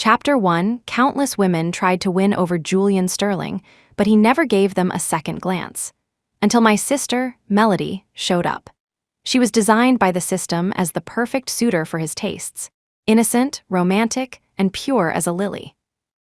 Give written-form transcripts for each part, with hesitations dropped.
Chapter 1. Countless women tried to win over Julian Sterling, but he never gave them a second glance. Until my sister, Melody, showed up. She was designed by the system as the perfect suitor for his tastes. Innocent, romantic, and pure as a lily.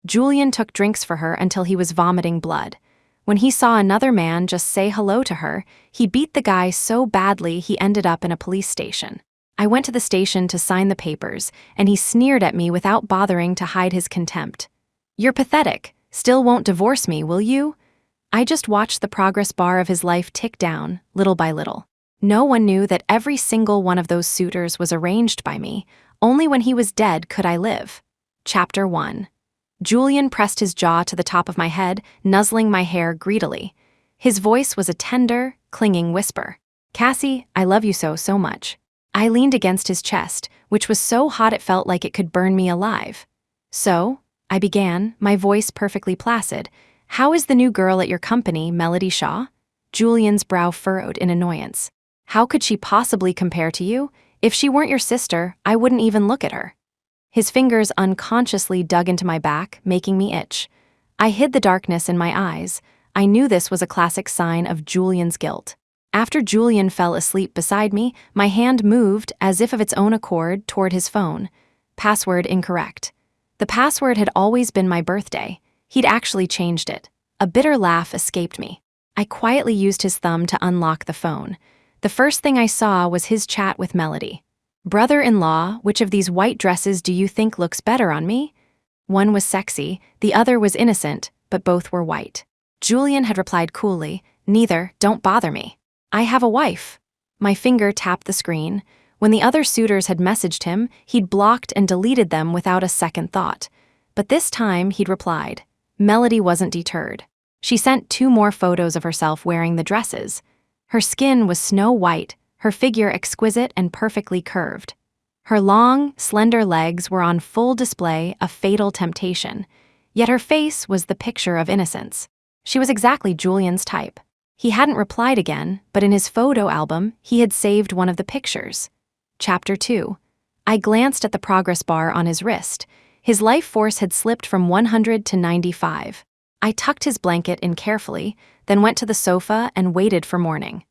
Julian took drinks for her until he was vomiting blood. When he saw another man just say hello to her, he beat the guy so badly he ended up in a police station. I went to the station to sign the papers, and he sneered at me without bothering to hide his contempt. "You're pathetic. Still won't divorce me, will you?" I just watched the progress bar of his life tick down, little by little. No one knew that every single one of those suitors was arranged by me. Only when he was dead could I live. Chapter 1. Julian pressed his jaw to the top of my head, nuzzling my hair greedily. His voice was a tender, clinging whisper. "Cassie, I love you so much." I leaned against his chest, which was so hot it felt like it could burn me alive. "So," I began, my voice perfectly placid, "how is the new girl at your company, Melody Shaw?" Julian's brow furrowed in annoyance. "How could she possibly compare to you? If she weren't your sister, I wouldn't even look at her." His fingers unconsciously dug into my back, making me itch. I hid the darkness in my eyes. I knew this was a classic sign of Julian's guilt. After Julian fell asleep beside me, my hand moved, as if of its own accord, toward his phone. Password incorrect. The password had always been my birthday. He'd actually changed it. A bitter laugh escaped me. I quietly used his thumb to unlock the phone. The first thing I saw was his chat with Melody. "Brother-in-law, which of these white dresses do you think looks better on me?" One was sexy, the other was innocent, but both were white. Julian had replied coolly, "Neither, don't bother me. I have a wife." My finger tapped the screen. When the other suitors had messaged him, he'd blocked and deleted them without a second thought. But this time, he'd replied. Melody wasn't deterred. She sent 2 more photos of herself wearing the dresses. Her skin was snow white, her figure exquisite and perfectly curved. Her long, slender legs were on full display, a fatal temptation. Yet her face was the picture of innocence. She was exactly Julian's type. He hadn't replied again, but in his photo album, he had saved one of the pictures. Chapter 2. I glanced at the progress bar on his wrist. His life force had slipped from 100 to 95. I tucked his blanket in carefully, then went to the sofa and waited for morning.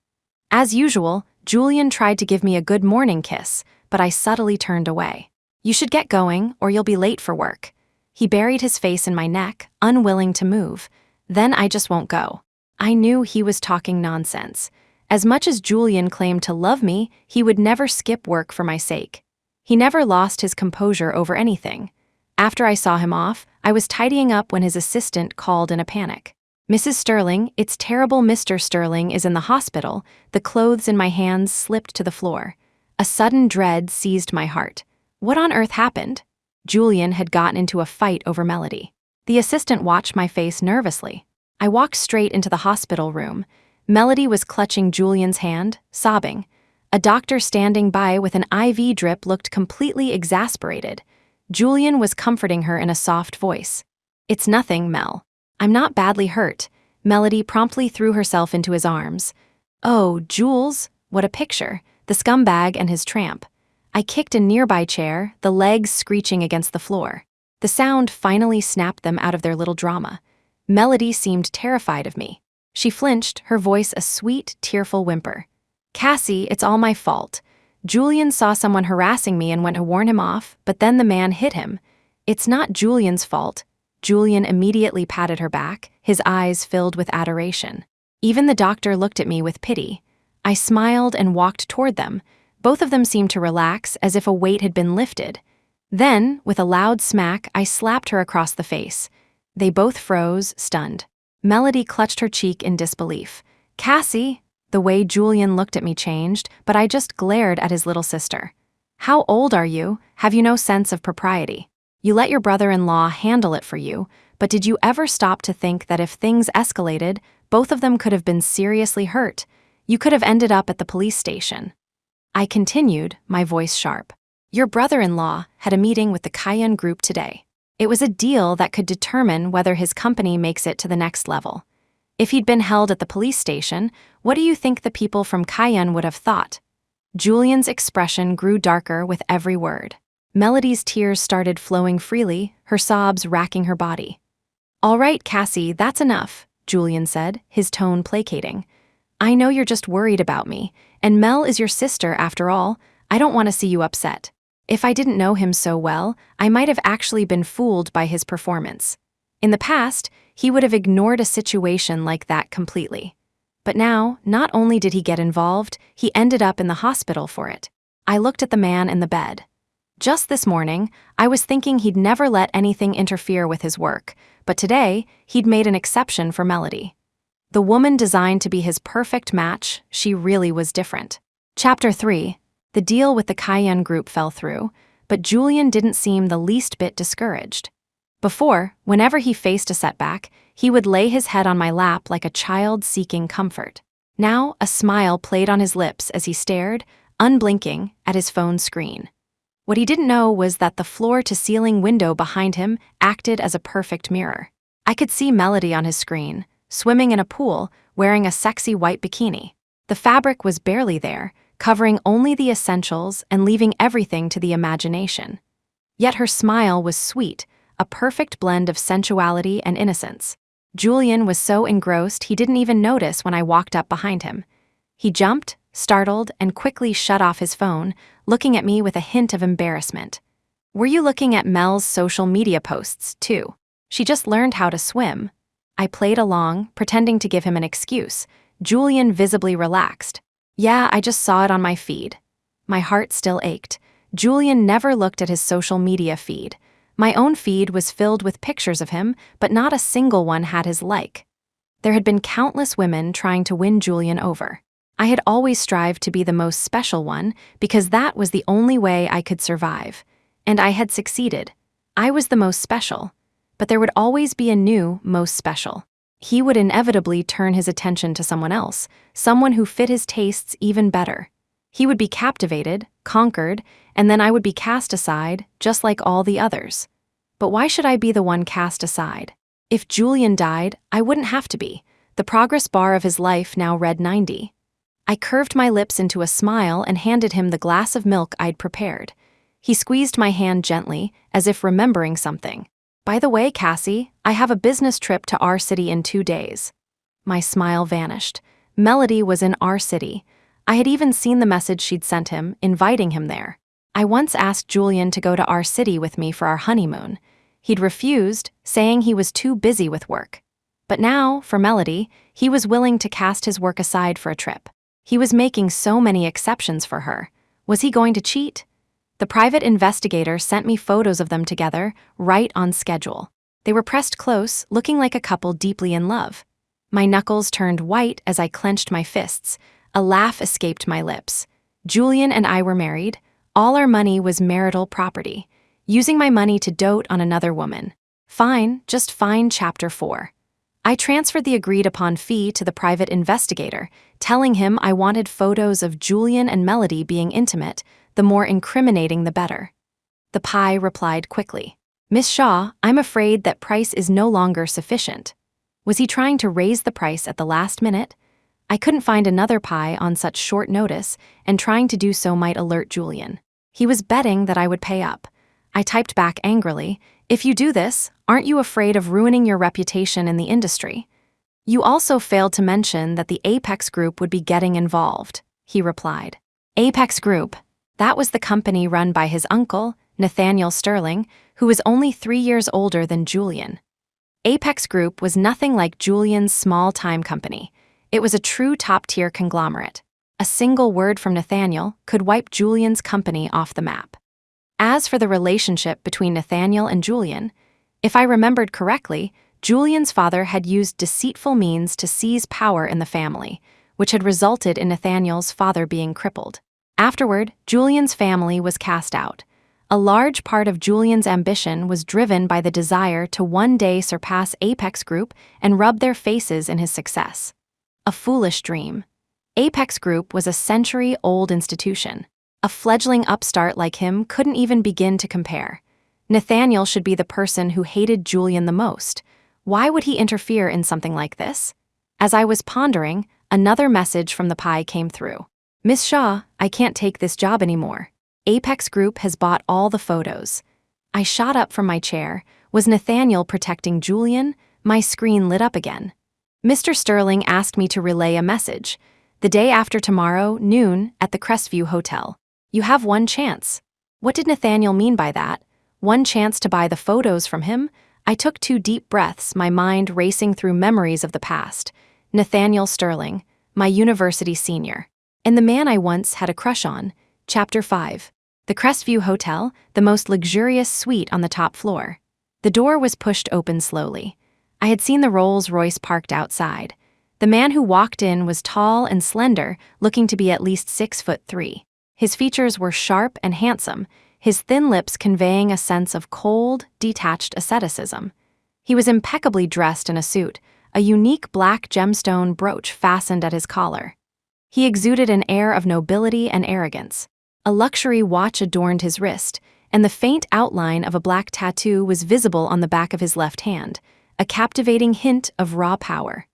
As usual, Julian tried to give me a good morning kiss, but I subtly turned away. "You should get going, or you'll be late for work." He buried his face in my neck, unwilling to move. "Then I just won't go." I knew he was talking nonsense. As much as Julian claimed to love me, he would never skip work for my sake. He never lost his composure over anything. After I saw him off, I was tidying up when his assistant called in a panic. "Mrs. Sterling, it's terrible. Mr. Sterling is in the hospital." The clothes in my hands slipped to the floor. A sudden dread seized my heart. What on earth happened? Julian had gotten into a fight over Melody. The assistant watched my face nervously. I walked straight into the hospital room. Melody was clutching Julian's hand, sobbing. A doctor standing by with an IV drip looked completely exasperated. Julian was comforting her in a soft voice. "It's nothing, Mel. I'm not badly hurt." Melody promptly threw herself into his arms. "Oh, Jules, what a picture. The scumbag and his tramp." I kicked a nearby chair, the legs screeching against the floor. The sound finally snapped them out of their little drama. Melody seemed terrified of me. She flinched, her voice a sweet, tearful whimper. "Cassie, it's all my fault. Julian saw someone harassing me and went to warn him off, but then the man hit him. It's not Julian's fault." Julian immediately patted her back, his eyes filled with adoration. Even the doctor looked at me with pity. I smiled and walked toward them. Both of them seemed to relax, as if a weight had been lifted. Then, with a loud smack, I slapped her across the face. They both froze, stunned. Melody clutched her cheek in disbelief. "Cassie!" The way Julian looked at me changed, but I just glared at his little sister. "How old are you? Have you no sense of propriety? You let your brother-in-law handle it for you, but did you ever stop to think that if things escalated, both of them could have been seriously hurt? You could have ended up at the police station." I continued, my voice sharp. "Your brother-in-law had a meeting with the Cayenne group today. It was a deal that could determine whether his company makes it to the next level. If he'd been held at the police station, what do you think the people from Cayenne would have thought?" Julian's expression grew darker with every word. Melody's tears started flowing freely, her sobs racking her body. "All right, Cassie, that's enough," Julian said, his tone placating. "I know you're just worried about me, and Mel is your sister after all. I don't want to see you upset." If I didn't know him so well, I might have actually been fooled by his performance. In the past, he would have ignored a situation like that completely. But now, not only did he get involved, he ended up in the hospital for it. I looked at the man in the bed. Just this morning, I was thinking he'd never let anything interfere with his work, but today, he'd made an exception for Melody. The woman designed to be his perfect match, she really was different. Chapter 3. The deal with the Cayenne group fell through, but Julian didn't seem the least bit discouraged. Before, whenever he faced a setback, he would lay his head on my lap like a child seeking comfort. Now, a smile played on his lips as he stared, unblinking, at his phone screen. What he didn't know was that the floor-to-ceiling window behind him acted as a perfect mirror. I could see Melody on his screen, swimming in a pool, wearing a sexy white bikini. The fabric was barely there, covering only the essentials and leaving everything to the imagination. Yet her smile was sweet, a perfect blend of sensuality and innocence. Julian was so engrossed he didn't even notice when I walked up behind him. He jumped, startled, and quickly shut off his phone, looking at me with a hint of embarrassment. "Were you looking at Mel's social media posts, too? She just learned how to swim." I played along, pretending to give him an excuse. Julian visibly relaxed. "Yeah, I just saw it on my feed." My heart still ached. Julian never looked at his social media feed. My own feed was filled with pictures of him, but not a single one had his like. There had been countless women trying to win Julian over. I had always strived to be the most special one because that was the only way I could survive. And I had succeeded. I was the most special. But there would always be a new most special. He would inevitably turn his attention to someone else, someone who fit his tastes even better. He would be captivated, conquered, and then I would be cast aside, just like all the others. But why should I be the one cast aside? If Julian died, I wouldn't have to be. The progress bar of his life now read 90. I curved my lips into a smile and handed him the glass of milk I'd prepared. He squeezed my hand gently, as if remembering something. "By the way, Cassie, I have a business trip to our city in 2 days." My smile vanished. Melody was in our city. I had even seen the message she'd sent him, inviting him there. I once asked Julian to go to our city with me for our honeymoon. He'd refused, saying he was too busy with work. But now, for Melody, he was willing to cast his work aside for a trip. He was making so many exceptions for her. Was he going to cheat? The private investigator sent me photos of them together, right on schedule. They were pressed close, looking like a couple deeply in love. My knuckles turned white as I clenched my fists. A laugh escaped my lips. Julian and I were married. All our money was marital property. Using my money to dote on another woman. Fine, just fine. Chapter 4. I transferred the agreed-upon fee to the private investigator, telling him I wanted photos of Julian and Melody being intimate, the more incriminating the better. The pie replied quickly. "Miss Shaw, I'm afraid that price is no longer sufficient." Was he trying to raise the price at the last minute? I couldn't find another pie on such short notice, and trying to do so might alert Julian. He was betting that I would pay up. I typed back angrily, "If you do this, aren't you afraid of ruining your reputation in the industry?" "You also failed to mention that the Apex Group would be getting involved," he replied. Apex Group. That was the company run by his uncle, Nathaniel Sterling, who was only 3 years older than Julian. Apex Group was nothing like Julian's small-time company. It was a true top-tier conglomerate. A single word from Nathaniel could wipe Julian's company off the map. As for the relationship between Nathaniel and Julian, if I remembered correctly, Julian's father had used deceitful means to seize power in the family, which had resulted in Nathaniel's father being crippled. Afterward, Julian's family was cast out. A large part of Julian's ambition was driven by the desire to one day surpass Apex Group and rub their faces in his success. A foolish dream. Apex Group was a century-old institution. A fledgling upstart like him couldn't even begin to compare. Nathaniel should be the person who hated Julian the most. Why would he interfere in something like this? As I was pondering, another message from the pie came through. "Miss Shaw, I can't take this job anymore." Apex Group has bought all the photos. I shot up from my chair. Was Nathaniel protecting Julian? My screen lit up again. Mr. Sterling asked me to relay a message. The day after tomorrow, noon, at the Crestview Hotel. You have one chance. What did Nathaniel mean by that? One chance to buy the photos from him? I took 2 deep breaths, my mind racing through memories of the past. Nathaniel Sterling, my university senior. And the man I once had a crush on. Chapter 5. The Crestview Hotel, the most luxurious suite on the top floor. The door was pushed open slowly. I had seen the Rolls-Royce parked outside. The man who walked in was tall and slender, looking to be at least 6'3". His features were sharp and handsome, his thin lips conveying a sense of cold, detached asceticism. He was impeccably dressed in a suit, a unique black gemstone brooch fastened at his collar. He exuded an air of nobility and arrogance. A luxury watch adorned his wrist, and the faint outline of a black tattoo was visible on the back of his left hand, a captivating hint of raw power.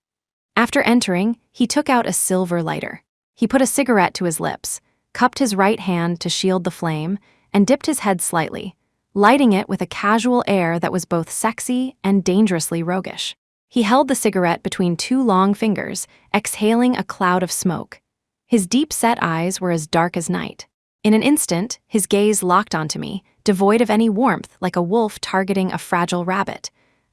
After entering, he took out a silver lighter. He put a cigarette to his lips, cupped his right hand to shield the flame, and dipped his head slightly, lighting it with a casual air that was both sexy and dangerously roguish. He held the cigarette between 2 long fingers, exhaling a cloud of smoke. His deep-set eyes were as dark as night. In an instant, his gaze locked onto me, devoid of any warmth, like a wolf targeting a fragile rabbit.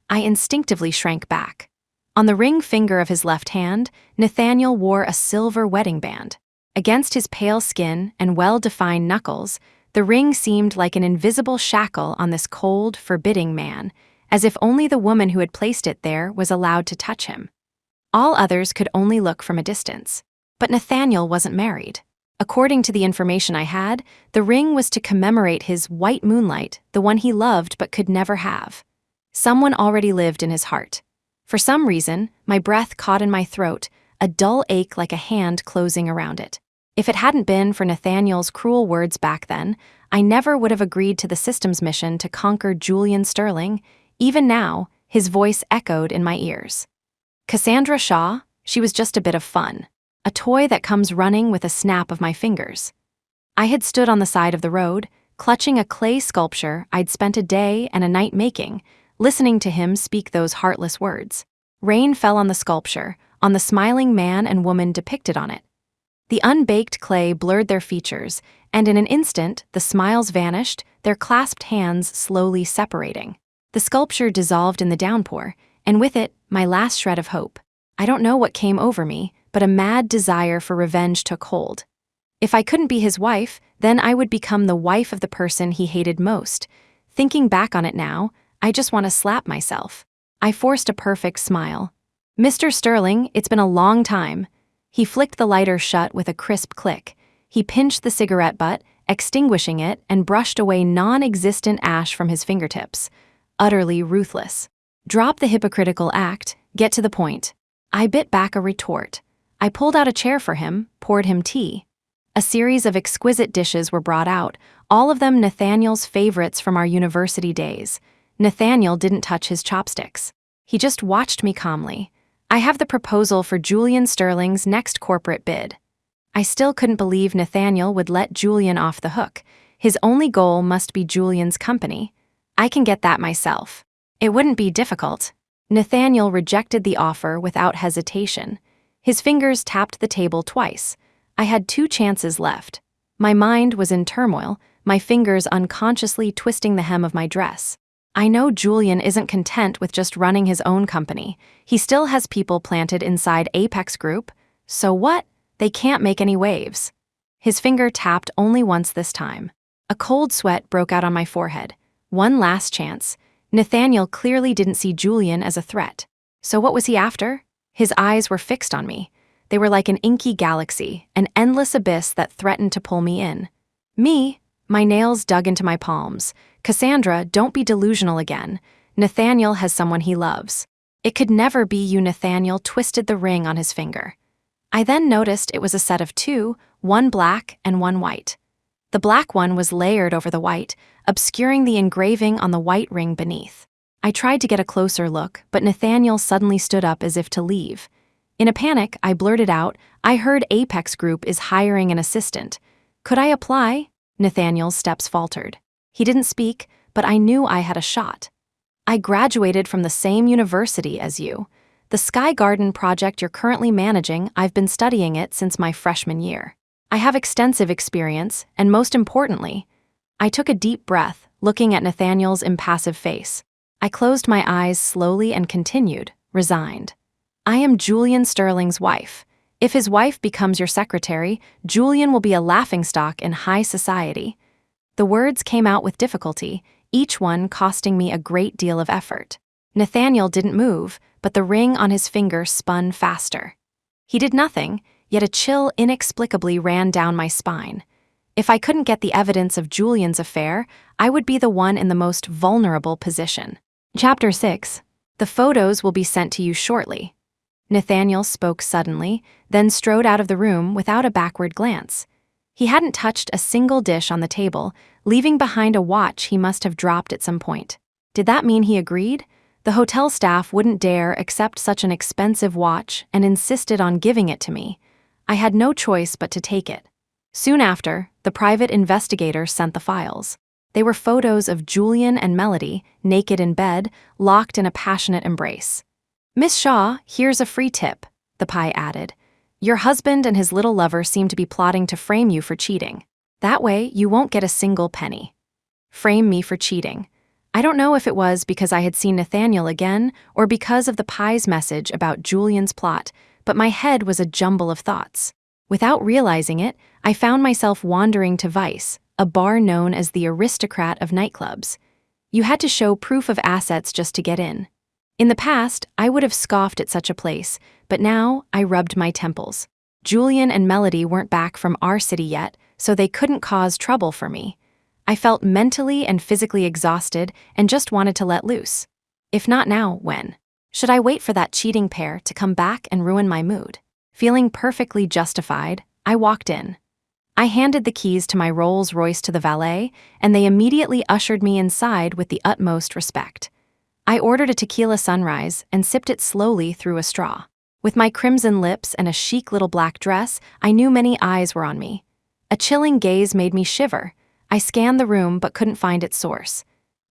I instinctively shrank back. On the ring finger of his left hand, Nathaniel wore a silver wedding band. Against his pale skin and well-defined knuckles, the ring seemed like an invisible shackle on this cold, forbidding man, as if only the woman who had placed it there was allowed to touch him. All others could only look from a distance. But Nathaniel wasn't married. According to the information I had, the ring was to commemorate his white moonlight, the one he loved but could never have. Someone already lived in his heart. For some reason, my breath caught in my throat, a dull ache like a hand closing around it. If it hadn't been for Nathaniel's cruel words back then, I never would have agreed to the system's mission to conquer Julian Sterling. Even now, his voice echoed in my ears. Cassandra Shaw, she was just a bit of fun. A toy that comes running with a snap of my fingers. I had stood on the side of the road, clutching a clay sculpture I'd spent a day and a night making, listening to him speak those heartless words. Rain fell on the sculpture, on the smiling man and woman depicted on it. The unbaked clay blurred their features, and in an instant, the smiles vanished, their clasped hands slowly separating. The sculpture dissolved in the downpour, and with it, my last shred of hope. I don't know what came over me, but a mad desire for revenge took hold. If I couldn't be his wife, then I would become the wife of the person he hated most. Thinking back on it now, I just want to slap myself. I forced a perfect smile. Mr. Sterling, it's been a long time. He flicked the lighter shut with a crisp click. He pinched the cigarette butt, extinguishing it, and brushed away non-existent ash from his fingertips. Utterly ruthless. Drop the hypocritical act, get to the point. I bit back a retort. I pulled out a chair for him, poured him tea. A series of exquisite dishes were brought out, all of them Nathaniel's favorites from our university days. Nathaniel didn't touch his chopsticks. He just watched me calmly. I have the proposal for Julian Sterling's next corporate bid. I still couldn't believe Nathaniel would let Julian off the hook. His only goal must be Julian's company. I can get that myself. It wouldn't be difficult. Nathaniel rejected the offer without hesitation. His fingers tapped the table twice. I had 2 chances left. My mind was in turmoil, my fingers unconsciously twisting the hem of my dress. I know Julian isn't content with just running his own company. He still has people planted inside Apex Group. So what? They can't make any waves. His finger tapped only once this time. A cold sweat broke out on my forehead. One last chance. Nathaniel clearly didn't see Julian as a threat. So what was he after? His eyes were fixed on me. They were like an inky galaxy, an endless abyss that threatened to pull me in. Me? My nails dug into my palms. Cassandra, don't be delusional again. Nathaniel has someone he loves. It could never be you. Nathaniel twisted the ring on his finger. I then noticed it was a set of 2, one black and one white. The black one was layered over the white, obscuring the engraving on the white ring beneath. I tried to get a closer look, but Nathaniel suddenly stood up as if to leave. In a panic, I blurted out, I heard Apex Group is hiring an assistant. Could I apply? Nathaniel's steps faltered. He didn't speak, but I knew I had a shot. I graduated from the same university as you. The Sky Garden project you're currently managing, I've been studying it since my freshman year. I have extensive experience, and most importantly, I took a deep breath, looking at Nathaniel's impassive face. I closed my eyes slowly and continued, resigned. I am Julian Sterling's wife. If his wife becomes your secretary, Julian will be a laughingstock in high society. The words came out with difficulty, each one costing me a great deal of effort. Nathaniel didn't move, but the ring on his finger spun faster. He did nothing, yet a chill inexplicably ran down my spine. If I couldn't get the evidence of Julian's affair, I would be the one in the most vulnerable position. Chapter 6. The photos will be sent to you shortly. Nathaniel spoke suddenly, then strode out of the room without a backward glance. He hadn't touched a single dish on the table, leaving behind a watch he must have dropped at some point. Did that mean he agreed? The hotel staff wouldn't dare accept such an expensive watch and insisted on giving it to me. I had no choice but to take it. Soon after, the private investigator sent the files. They were photos of Julian and Melody, naked in bed, locked in a passionate embrace. "Miss Shaw, here's a free tip," the pie added. "Your husband and his little lover seem to be plotting to frame you for cheating. That way, you won't get a single penny." Frame me for cheating. I don't know if it was because I had seen Nathaniel again or because of the pie's message about Julian's plot, but my head was a jumble of thoughts. Without realizing it, I found myself wandering to Vice, a bar known as the aristocrat of nightclubs. You had to show proof of assets just to get in. In the past, I would have scoffed at such a place, but now I rubbed my temples. Julian and Melody weren't back from our city yet, so they couldn't cause trouble for me. I felt mentally and physically exhausted and just wanted to let loose. If not now, when? Should I wait for that cheating pair to come back and ruin my mood? Feeling perfectly justified, I walked in. I handed the keys to my Rolls-Royce to the valet, and they immediately ushered me inside with the utmost respect. I ordered a tequila sunrise and sipped it slowly through a straw. With my crimson lips and a chic little black dress, I knew many eyes were on me. A chilling gaze made me shiver. I scanned the room but couldn't find its source.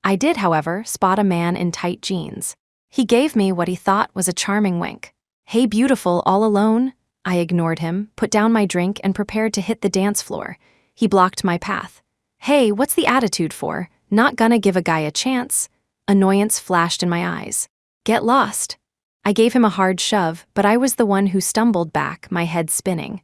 I did, however, spot a man in tight jeans. He gave me what he thought was a charming wink. "Hey beautiful, all alone?" I ignored him, put down my drink, and prepared to hit the dance floor. He blocked my path. "Hey, what's the attitude for? Not gonna give a guy a chance?" Annoyance flashed in my eyes. "Get lost." I gave him a hard shove, but I was the one who stumbled back, my head spinning.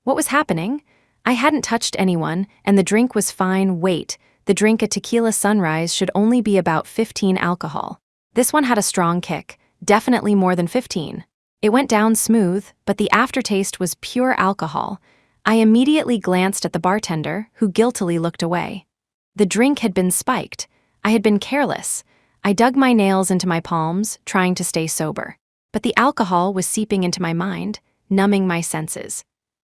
What was happening? I hadn't touched anyone, and the drink was fine. Wait, the drink a tequila sunrise should only be about 15 alcohol. This one had a strong kick, definitely more than 15. It went down smooth, but the aftertaste was pure alcohol. I immediately glanced at the bartender, who guiltily looked away. The drink had been spiked. I had been careless. I dug my nails into my palms, trying to stay sober. But the alcohol was seeping into my mind, numbing my senses.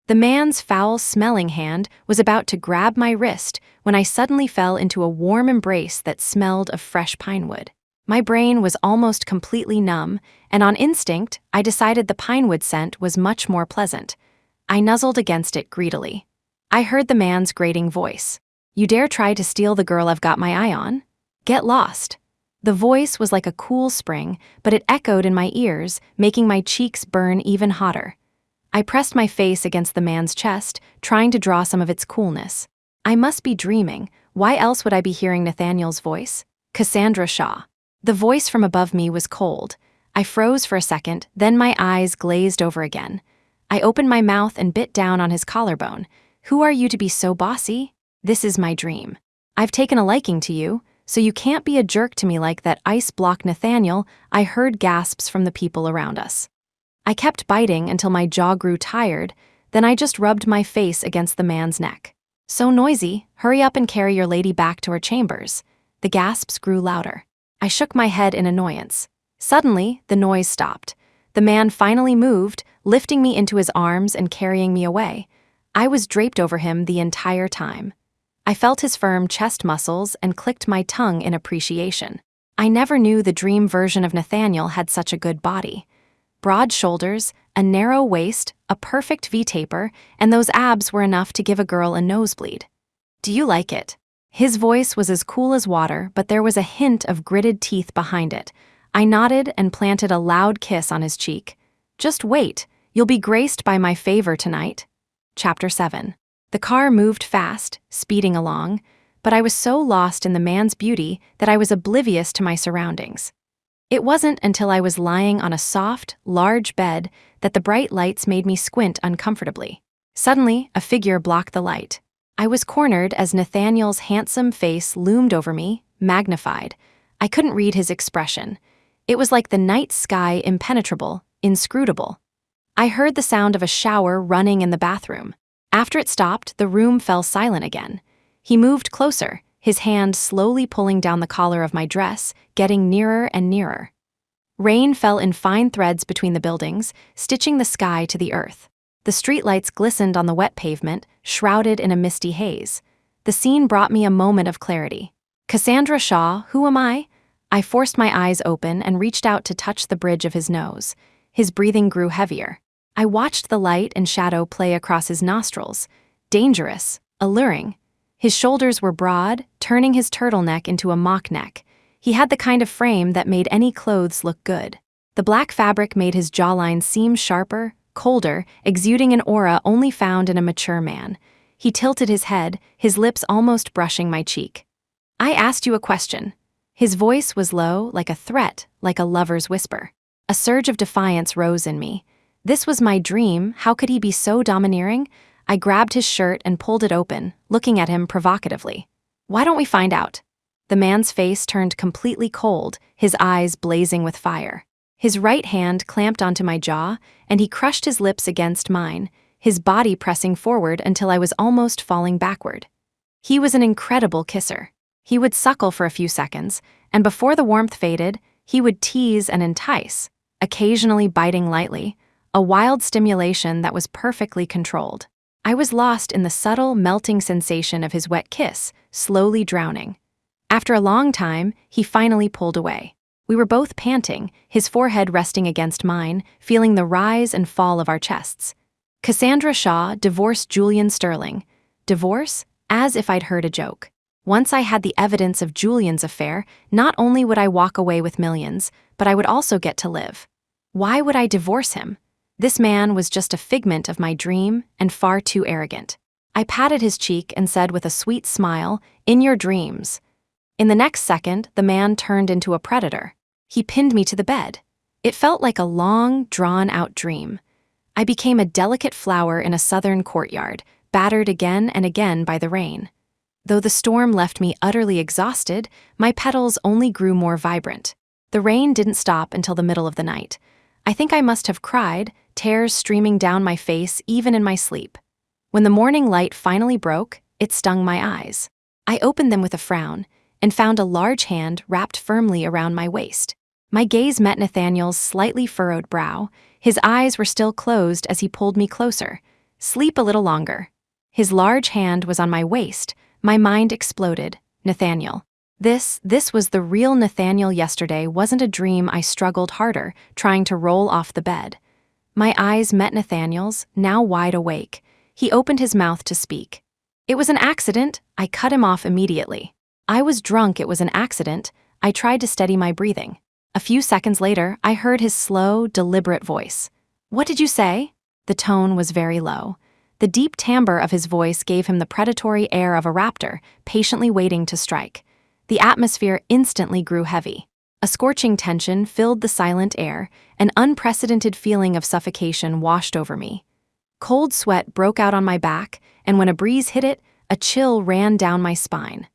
The man's foul-smelling hand was about to grab my wrist when I suddenly fell into a warm embrace that smelled of fresh pine wood. My brain was almost completely numb, and on instinct, I decided the pine wood scent was much more pleasant. I nuzzled against it greedily. I heard the man's grating voice. "You dare try to steal the girl I've got my eye on? Get lost." The voice was like a cool spring, but it echoed in my ears, making my cheeks burn even hotter. I pressed my face against the man's chest, trying to draw some of its coolness. I must be dreaming. Why else would I be hearing Nathaniel's voice? Cassandra Shaw. The voice from above me was cold. I froze for a second, then my eyes glazed over again. I opened my mouth and bit down on his collarbone. "Who are you to be so bossy? This is my dream. I've taken a liking to you, so you can't be a jerk to me like that ice block Nathaniel." I heard gasps from the people around us. I kept biting until my jaw grew tired, then I just rubbed my face against the man's neck. "So noisy, hurry up and carry your lady back to her chambers." The gasps grew louder. I shook my head in annoyance. Suddenly, the noise stopped. The man finally moved, lifting me into his arms and carrying me away. I was draped over him the entire time. I felt his firm chest muscles and clicked my tongue in appreciation. I never knew the dream version of Nathaniel had such a good body. Broad shoulders, a narrow waist, a perfect V-taper, and those abs were enough to give a girl a nosebleed. Do you like it? His voice was as cool as water, but there was a hint of gritted teeth behind it. I nodded and planted a loud kiss on his cheek. Just wait, you'll be graced by my favor tonight. Chapter 7. The car moved fast, speeding along, but I was so lost in the man's beauty that I was oblivious to my surroundings. It wasn't until I was lying on a soft, large bed that the bright lights made me squint uncomfortably. Suddenly, a figure blocked the light. I was cornered as Nathaniel's handsome face loomed over me, magnified. I couldn't read his expression. It was like the night sky, impenetrable, inscrutable. I heard the sound of a shower running in the bathroom. After it stopped, the room fell silent again. He moved closer, his hand slowly pulling down the collar of my dress, getting nearer and nearer. Rain fell in fine threads between the buildings, stitching the sky to the earth. The streetlights glistened on the wet pavement, shrouded in a misty haze. The scene brought me a moment of clarity. Cassandra Shaw, who am I? I forced my eyes open and reached out to touch the bridge of his nose. His breathing grew heavier. I watched the light and shadow play across his nostrils. Dangerous, alluring. His shoulders were broad, turning his turtleneck into a mock neck. He had the kind of frame that made any clothes look good. The black fabric made his jawline seem sharper, colder, exuding an aura only found in a mature man. He tilted his head, his lips almost brushing my cheek. I asked you a question. His voice was low, like a threat, like a lover's whisper. A surge of defiance rose in me. This was my dream. How could he be so domineering? I grabbed his shirt and pulled it open, looking at him provocatively. Why don't we find out? The man's face turned completely cold, his eyes blazing with fire. His right hand clamped onto my jaw, and he crushed his lips against mine, his body pressing forward until I was almost falling backward. He was an incredible kisser. He would suckle for a few seconds, and before the warmth faded, he would tease and entice, occasionally biting lightly, a wild stimulation that was perfectly controlled. I was lost in the subtle, melting sensation of his wet kiss, slowly drowning. After a long time, he finally pulled away. We were both panting, his forehead resting against mine, feeling the rise and fall of our chests. Cassandra Shaw divorced Julian Sterling. Divorce? As if I'd heard a joke. Once I had the evidence of Julian's affair, not only would I walk away with millions, but I would also get to live. Why would I divorce him? This man was just a figment of my dream and far too arrogant. I patted his cheek and said with a sweet smile, "In your dreams." In the next second, the man turned into a predator. He pinned me to the bed. It felt like a long, drawn-out dream. I became a delicate flower in a southern courtyard, battered again and again by the rain. Though the storm left me utterly exhausted, my petals only grew more vibrant. The rain didn't stop until the middle of the night. I think I must have cried, tears streaming down my face even in my sleep. When the morning light finally broke, it stung my eyes. I opened them with a frown and found a large hand wrapped firmly around my waist. My gaze met Nathaniel's slightly furrowed brow. His eyes were still closed as he pulled me closer. Sleep a little longer. His large hand was on my waist. My mind exploded. Nathaniel. This was the real Nathaniel. Yesterday wasn't a dream. I struggled harder, trying to roll off the bed. My eyes met Nathaniel's, now wide awake. He opened his mouth to speak. It was an accident. I cut him off immediately. I was drunk. It was an accident. I tried to steady my breathing. A few seconds later, I heard his slow, deliberate voice. What did you say? The tone was very low. The deep timbre of his voice gave him the predatory air of a raptor, patiently waiting to strike. The atmosphere instantly grew heavy. A scorching tension filled the silent air, an unprecedented feeling of suffocation washed over me. Cold sweat broke out on my back, and when a breeze hit it, a chill ran down my spine.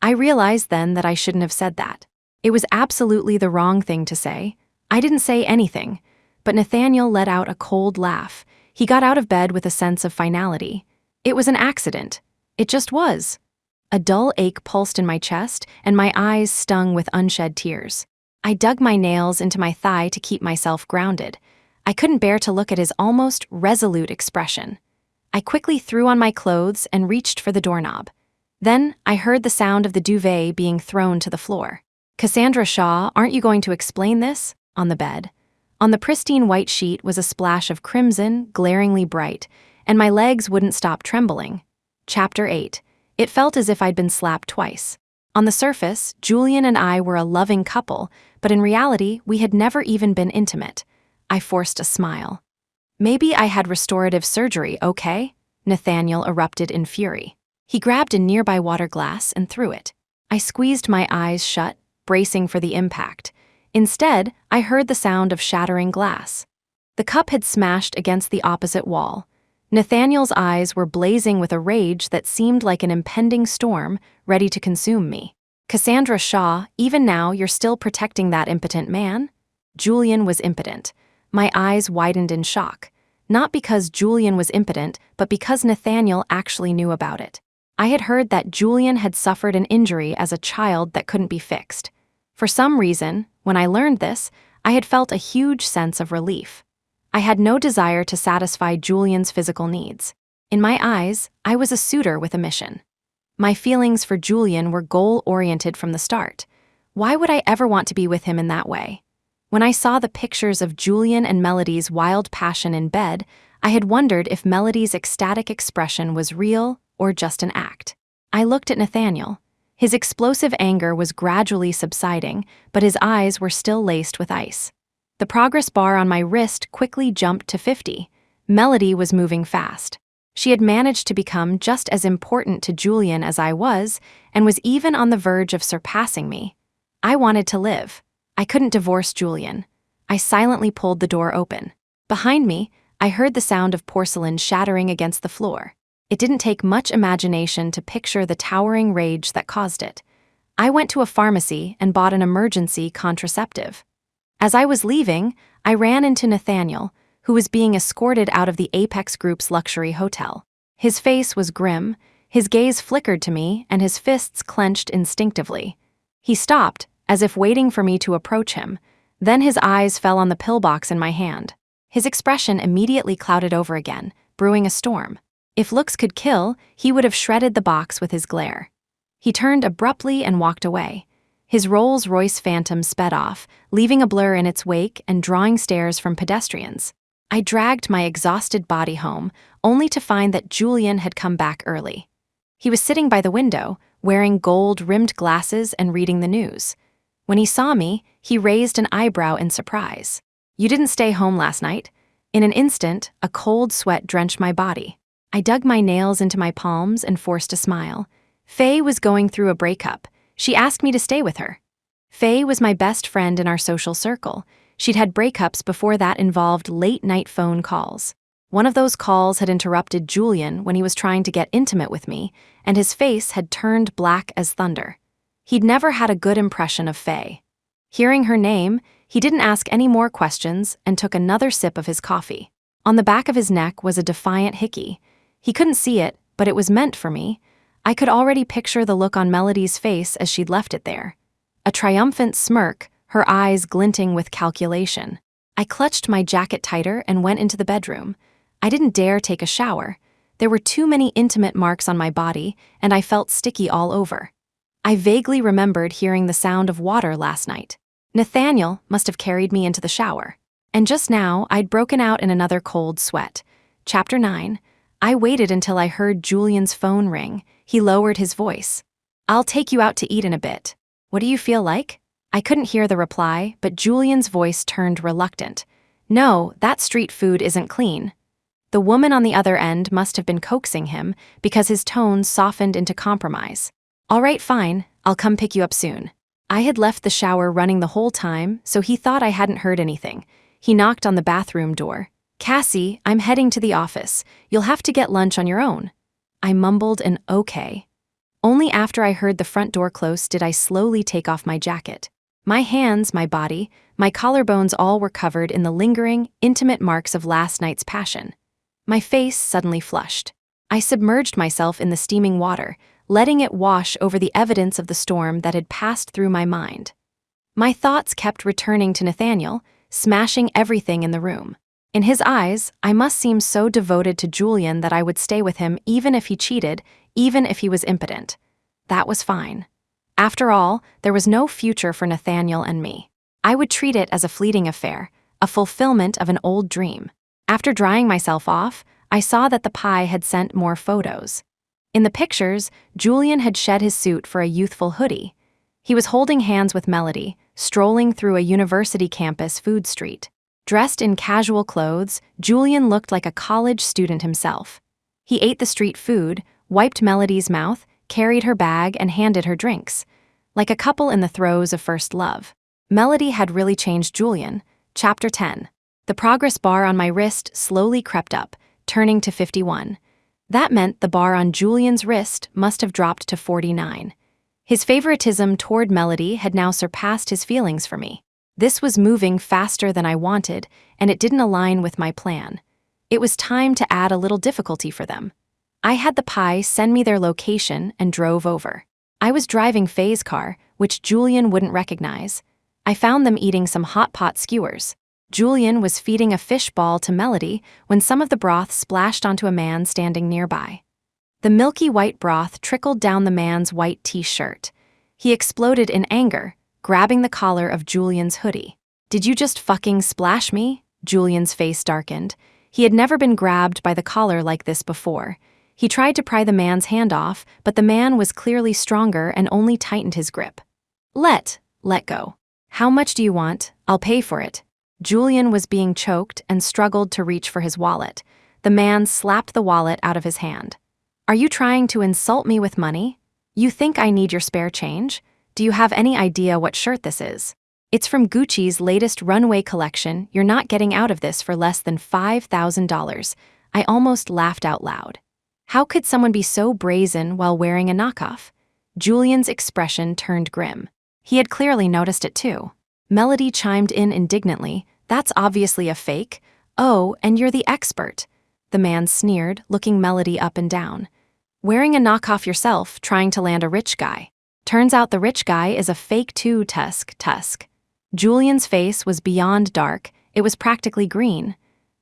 I realized then that I shouldn't have said that. It was absolutely the wrong thing to say. I didn't say anything, but Nathaniel let out a cold laugh. He got out of bed with a sense of finality. It was an accident. It just was. A dull ache pulsed in my chest, and my eyes stung with unshed tears. I dug my nails into my thigh to keep myself grounded. I couldn't bear to look at his almost resolute expression. I quickly threw on my clothes and reached for the doorknob. Then I heard the sound of the duvet being thrown to the floor. Cassandra Shaw, aren't you going to explain this? On the bed. On the pristine white sheet was a splash of crimson, glaringly bright, and my legs wouldn't stop trembling. Chapter 8. It felt as if I'd been slapped twice. On the surface, Julian and I were a loving couple, but in reality, we had never even been intimate. I forced a smile. Maybe I had restorative surgery, okay? Nathaniel erupted in fury. He grabbed a nearby water glass and threw it. I squeezed my eyes shut, bracing for the impact. Instead, I heard the sound of shattering glass. The cup had smashed against the opposite wall. Nathaniel's eyes were blazing with a rage that seemed like an impending storm, ready to consume me. Cassandra Shaw, even now you're still protecting that impotent man? Julian was impotent. My eyes widened in shock. Not because Julian was impotent, but because Nathaniel actually knew about it. I had heard that Julian had suffered an injury as a child that couldn't be fixed. For some reason, when I learned this, I had felt a huge sense of relief. I had no desire to satisfy Julian's physical needs. In my eyes, I was a suitor with a mission. My feelings for Julian were goal-oriented from the start. Why would I ever want to be with him in that way? When I saw the pictures of Julian and Melody's wild passion in bed, I had wondered if Melody's ecstatic expression was real or just an act. I looked at Nathaniel. His explosive anger was gradually subsiding, but his eyes were still laced with ice. The progress bar on my wrist quickly jumped to 50. Melody was moving fast. She had managed to become just as important to Julian as I was, and was even on the verge of surpassing me. I wanted to live. I couldn't divorce Julian. I silently pulled the door open. Behind me, I heard the sound of porcelain shattering against the floor. It didn't take much imagination to picture the towering rage that caused it. I went to a pharmacy and bought an emergency contraceptive. As I was leaving, I ran into Nathaniel, who was being escorted out of the Apex Group's luxury hotel. His face was grim, his gaze flickered to me, and his fists clenched instinctively. He stopped, as if waiting for me to approach him. Then his eyes fell on the pillbox in my hand. His expression immediately clouded over again, brewing a storm. If looks could kill, he would have shredded the box with his glare. He turned abruptly and walked away. His Rolls-Royce Phantom sped off, leaving a blur in its wake and drawing stares from pedestrians. I dragged my exhausted body home, only to find that Julian had come back early. He was sitting by the window, wearing gold-rimmed glasses and reading the news. When he saw me, he raised an eyebrow in surprise. "You didn't stay home last night?" In an instant, a cold sweat drenched my body. I dug my nails into my palms and forced a smile. Faye was going through a breakup. She asked me to stay with her. Faye was my best friend in our social circle. She'd had breakups before that involved late-night phone calls. One of those calls had interrupted Julian when he was trying to get intimate with me, and his face had turned black as thunder. He'd never had a good impression of Faye. Hearing her name, he didn't ask any more questions and took another sip of his coffee. On the back of his neck was a defiant hickey. He couldn't see it, but it was meant for me. I could already picture the look on Melody's face as she'd left it there. A triumphant smirk, her eyes glinting with calculation. I clutched my jacket tighter and went into the bedroom. I didn't dare take a shower. There were too many intimate marks on my body, and I felt sticky all over. I vaguely remembered hearing the sound of water last night. Nathaniel must have carried me into the shower. And just now, I'd broken out in another cold sweat. Chapter 9. I waited until I heard Julian's phone ring. He lowered his voice. "I'll take you out to eat in a bit. What do you feel like?" I couldn't hear the reply, but Julian's voice turned reluctant. "No, that street food isn't clean." The woman on the other end must have been coaxing him, because his tone softened into compromise. "All right, fine, I'll come pick you up soon." I had left the shower running the whole time, so he thought I hadn't heard anything. He knocked on the bathroom door. "Cassie, I'm heading to the office. You'll have to get lunch on your own." I mumbled an okay. Only after I heard the front door close did I slowly take off my jacket. My hands, my body, my collarbones all were covered in the lingering, intimate marks of last night's passion. My face suddenly flushed. I submerged myself in the steaming water, letting it wash over the evidence of the storm that had passed through my mind. My thoughts kept returning to Nathaniel, smashing everything in the room. In his eyes, I must seem so devoted to Julian that I would stay with him even if he cheated, even if he was impotent. That was fine. After all, there was no future for Nathaniel and me. I would treat it as a fleeting affair, a fulfillment of an old dream. After drying myself off, I saw that the pie had sent more photos. In the pictures, Julian had shed his suit for a youthful hoodie. He was holding hands with Melody, strolling through a university campus food street. Dressed in casual clothes, Julian looked like a college student himself. He ate the street food, wiped Melody's mouth, carried her bag, and handed her drinks. Like a couple in the throes of first love. Melody had really changed Julian. Chapter 10. The progress bar on my wrist slowly crept up, turning to 51. That meant the bar on Julian's wrist must have dropped to 49. His favoritism toward Melody had now surpassed his feelings for me. This was moving faster than I wanted, and it didn't align with my plan. It was time to add a little difficulty for them. I had the Pi send me their location and drove over. I was driving Faye's car, which Julian wouldn't recognize. I found them eating some hot pot skewers. Julian was feeding a fish ball to Melody when some of the broth splashed onto a man standing nearby. The milky white broth trickled down the man's white t-shirt. He exploded in anger, grabbing the collar of Julian's hoodie. "Did you just fucking splash me?" Julian's face darkened. He had never been grabbed by the collar like this before. He tried to pry the man's hand off, but the man was clearly stronger and only tightened his grip. Let go. How much do you want? I'll pay for it." Julian was being choked and struggled to reach for his wallet. The man slapped the wallet out of his hand. "Are you trying to insult me with money? You think I need your spare change? Do you have any idea what shirt this is? It's from Gucci's latest runway collection. You're not getting out of this for less than $5,000. I almost laughed out loud. How could someone be so brazen while wearing a knockoff? Julian's expression turned grim. He had clearly noticed it too. Melody chimed in indignantly. "That's obviously a fake. Oh, and you're the expert." The man sneered, looking Melody up and down. "Wearing a knockoff yourself, trying to land a rich guy. Turns out the rich guy is a fake too, Tusk. Julian's face was beyond dark. It was practically green.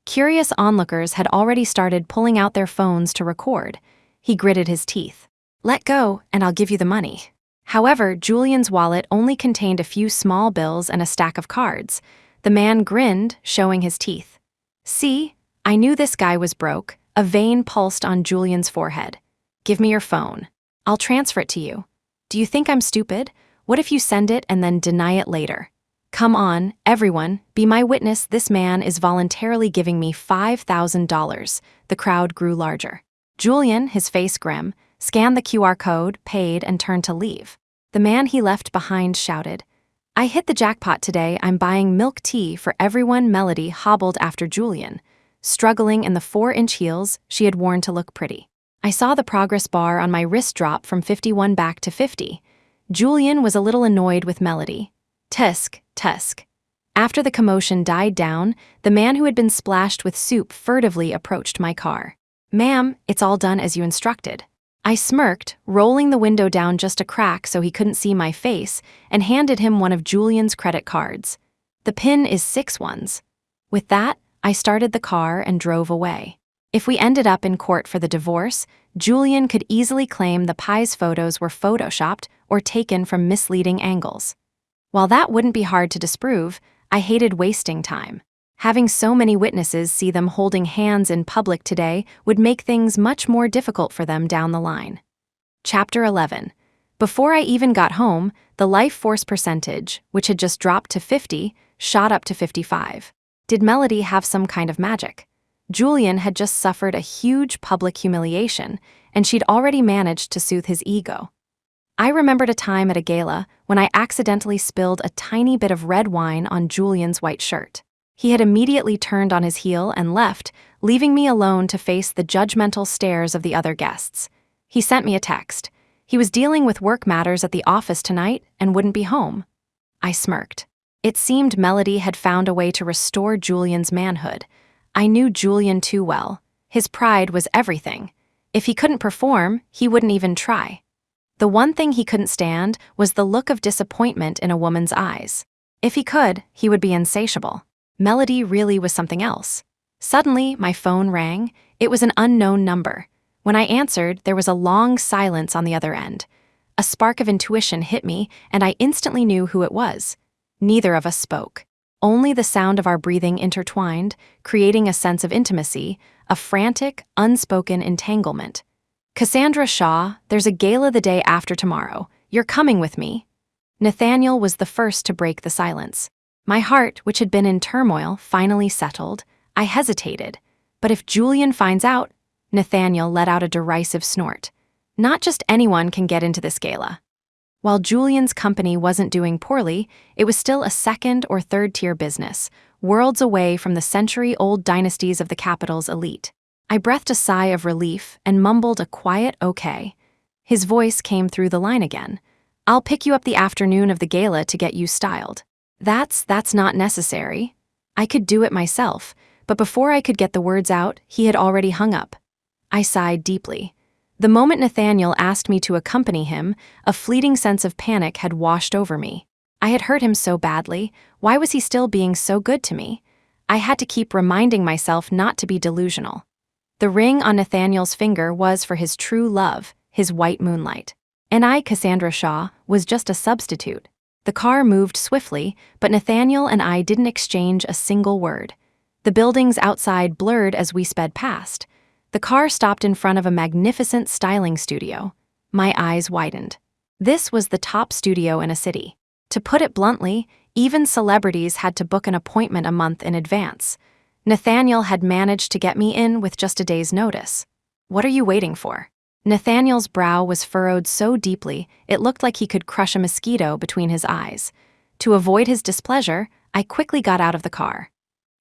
Curious onlookers had already started pulling out their phones to record. He gritted his teeth. "Let go, and I'll give you the money." However, Julian's wallet only contained a few small bills and a stack of cards. The man grinned, showing his teeth. "See? I knew this guy was broke." A vein pulsed on Julian's forehead. "Give me your phone. I'll transfer it to you. Do you think I'm stupid? What if you send it and then deny it later? Come on, everyone, be my witness. This man is voluntarily giving me $5,000. The crowd grew larger. Julian, his face grim, scanned the QR code, paid, and turned to leave. The man he left behind shouted, "I hit the jackpot today. I'm buying milk tea for everyone." Melody hobbled after Julian, struggling in the 4-inch heels she had worn to look pretty. I saw the progress bar on my wrist drop from 51 back to 50. Julian was a little annoyed with Melody. Tusk. After the commotion died down, the man who had been splashed with soup furtively approached my car. "Ma'am, it's all done as you instructed." I smirked, rolling the window down just a crack so he couldn't see my face, and handed him one of Julian's credit cards. "The PIN is 6 1s. With that, I started the car and drove away. If we ended up in court for the divorce, Julian could easily claim the Pi's photos were photoshopped or taken from misleading angles. While that wouldn't be hard to disprove, I hated wasting time. Having so many witnesses see them holding hands in public today would make things much more difficult for them down the line. Chapter 11. Before I even got home, the life force percentage, which had just dropped to 50, shot up to 55. Did Melody have some kind of magic? Julian had just suffered a huge public humiliation, and she'd already managed to soothe his ego. I remembered a time at a gala when I accidentally spilled a tiny bit of red wine on Julian's white shirt. He had immediately turned on his heel and left, leaving me alone to face the judgmental stares of the other guests. He sent me a text. He was dealing with work matters at the office tonight and wouldn't be home. I smirked. It seemed Melody had found a way to restore Julian's manhood. I knew Julian too well. His pride was everything. If he couldn't perform, he wouldn't even try. The one thing he couldn't stand was the look of disappointment in a woman's eyes. If he could, he would be insatiable. Melody really was something else. Suddenly, my phone rang. It was an unknown number. When I answered, there was a long silence on the other end. A spark of intuition hit me, and I instantly knew who it was. Neither of us spoke. Only the sound of our breathing intertwined, creating a sense of intimacy, a frantic, unspoken entanglement. Cassandra Shaw, there's a gala the day after tomorrow. You're coming with me. Nathaniel was the first to break the silence. My heart, which had been in turmoil, finally settled. I hesitated. But if Julian finds out, Nathaniel let out a derisive snort. Not just anyone can get into this gala. While Julian's company wasn't doing poorly, it was still a second or third-tier business, worlds away from the century-old dynasties of the capital's elite. I breathed a sigh of relief and mumbled a quiet okay. His voice came through the line again. I'll pick you up the afternoon of the gala to get you styled. That's not necessary. I could do it myself, but before I could get the words out, he had already hung up. I sighed deeply. The moment Nathaniel asked me to accompany him, a fleeting sense of panic had washed over me. I had hurt him so badly. Why was he still being so good to me? I had to keep reminding myself not to be delusional. The ring on Nathaniel's finger was for his true love, his white moonlight. And I, Cassandra Shaw, was just a substitute. The car moved swiftly, but Nathaniel and I didn't exchange a single word. The buildings outside blurred as we sped past. The car stopped in front of a magnificent styling studio. My eyes widened. This was the top studio in a city. To put it bluntly, even celebrities had to book an appointment a month in advance. Nathaniel had managed to get me in with just a day's notice. What are you waiting for? Nathaniel's brow was furrowed so deeply it looked like he could crush a mosquito between his eyes. To avoid his displeasure, I quickly got out of the car.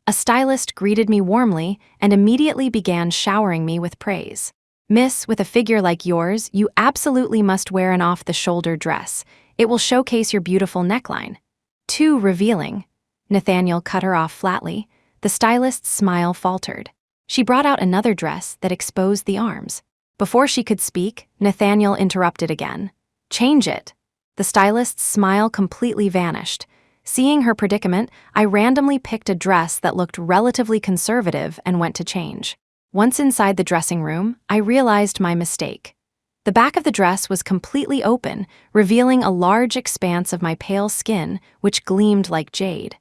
A stylist greeted me warmly and immediately began showering me with praise. Miss, with a figure like yours, you absolutely must wear an off-the-shoulder dress. It will showcase your beautiful neckline. Too revealing. Nathaniel cut her off flatly. The stylist's smile faltered. She brought out another dress that exposed the arms. Before she could speak, Nathaniel interrupted again. Change it. The stylist's smile completely vanished. Seeing her predicament, I randomly picked a dress that looked relatively conservative and went to change. Once inside the dressing room, I realized my mistake. The back of the dress was completely open, revealing a large expanse of my pale skin, which gleamed like jade.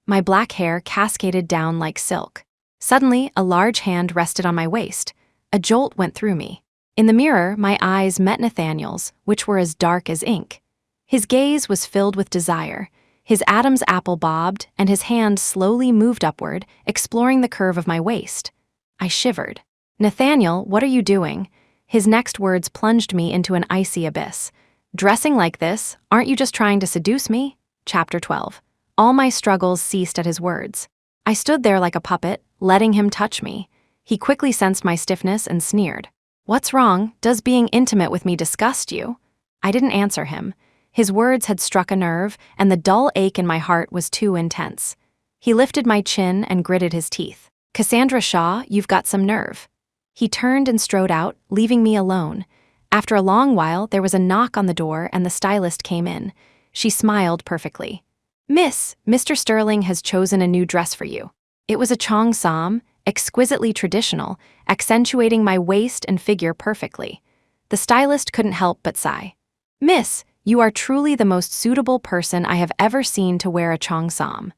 My black hair cascaded down like silk. Suddenly, a large hand rested on my waist. A jolt went through me. In the mirror, my eyes met Nathaniel's, which were as dark as ink. His gaze was filled with desire. His Adam's apple bobbed, and his hand slowly moved upward, exploring the curve of my waist. I shivered. Nathaniel, what are you doing? His next words plunged me into an icy abyss. Dressing like this, aren't you just trying to seduce me? Chapter 12. All my struggles ceased at his words. I stood there like a puppet, letting him touch me. He quickly sensed my stiffness and sneered. What's wrong? Does being intimate with me disgust you? I didn't answer him. His words had struck a nerve, and the dull ache in my heart was too intense. He lifted my chin and gritted his teeth. Cassandra Shaw, you've got some nerve. He turned and strode out, leaving me alone. After a long while, there was a knock on the door and the stylist came in. She smiled perfectly. Miss, Mr. Sterling has chosen a new dress for you. It was a cheongsam, exquisitely traditional, accentuating my waist and figure perfectly. The stylist couldn't help but sigh. Miss, you are truly the most suitable person I have ever seen to wear a cheongsam.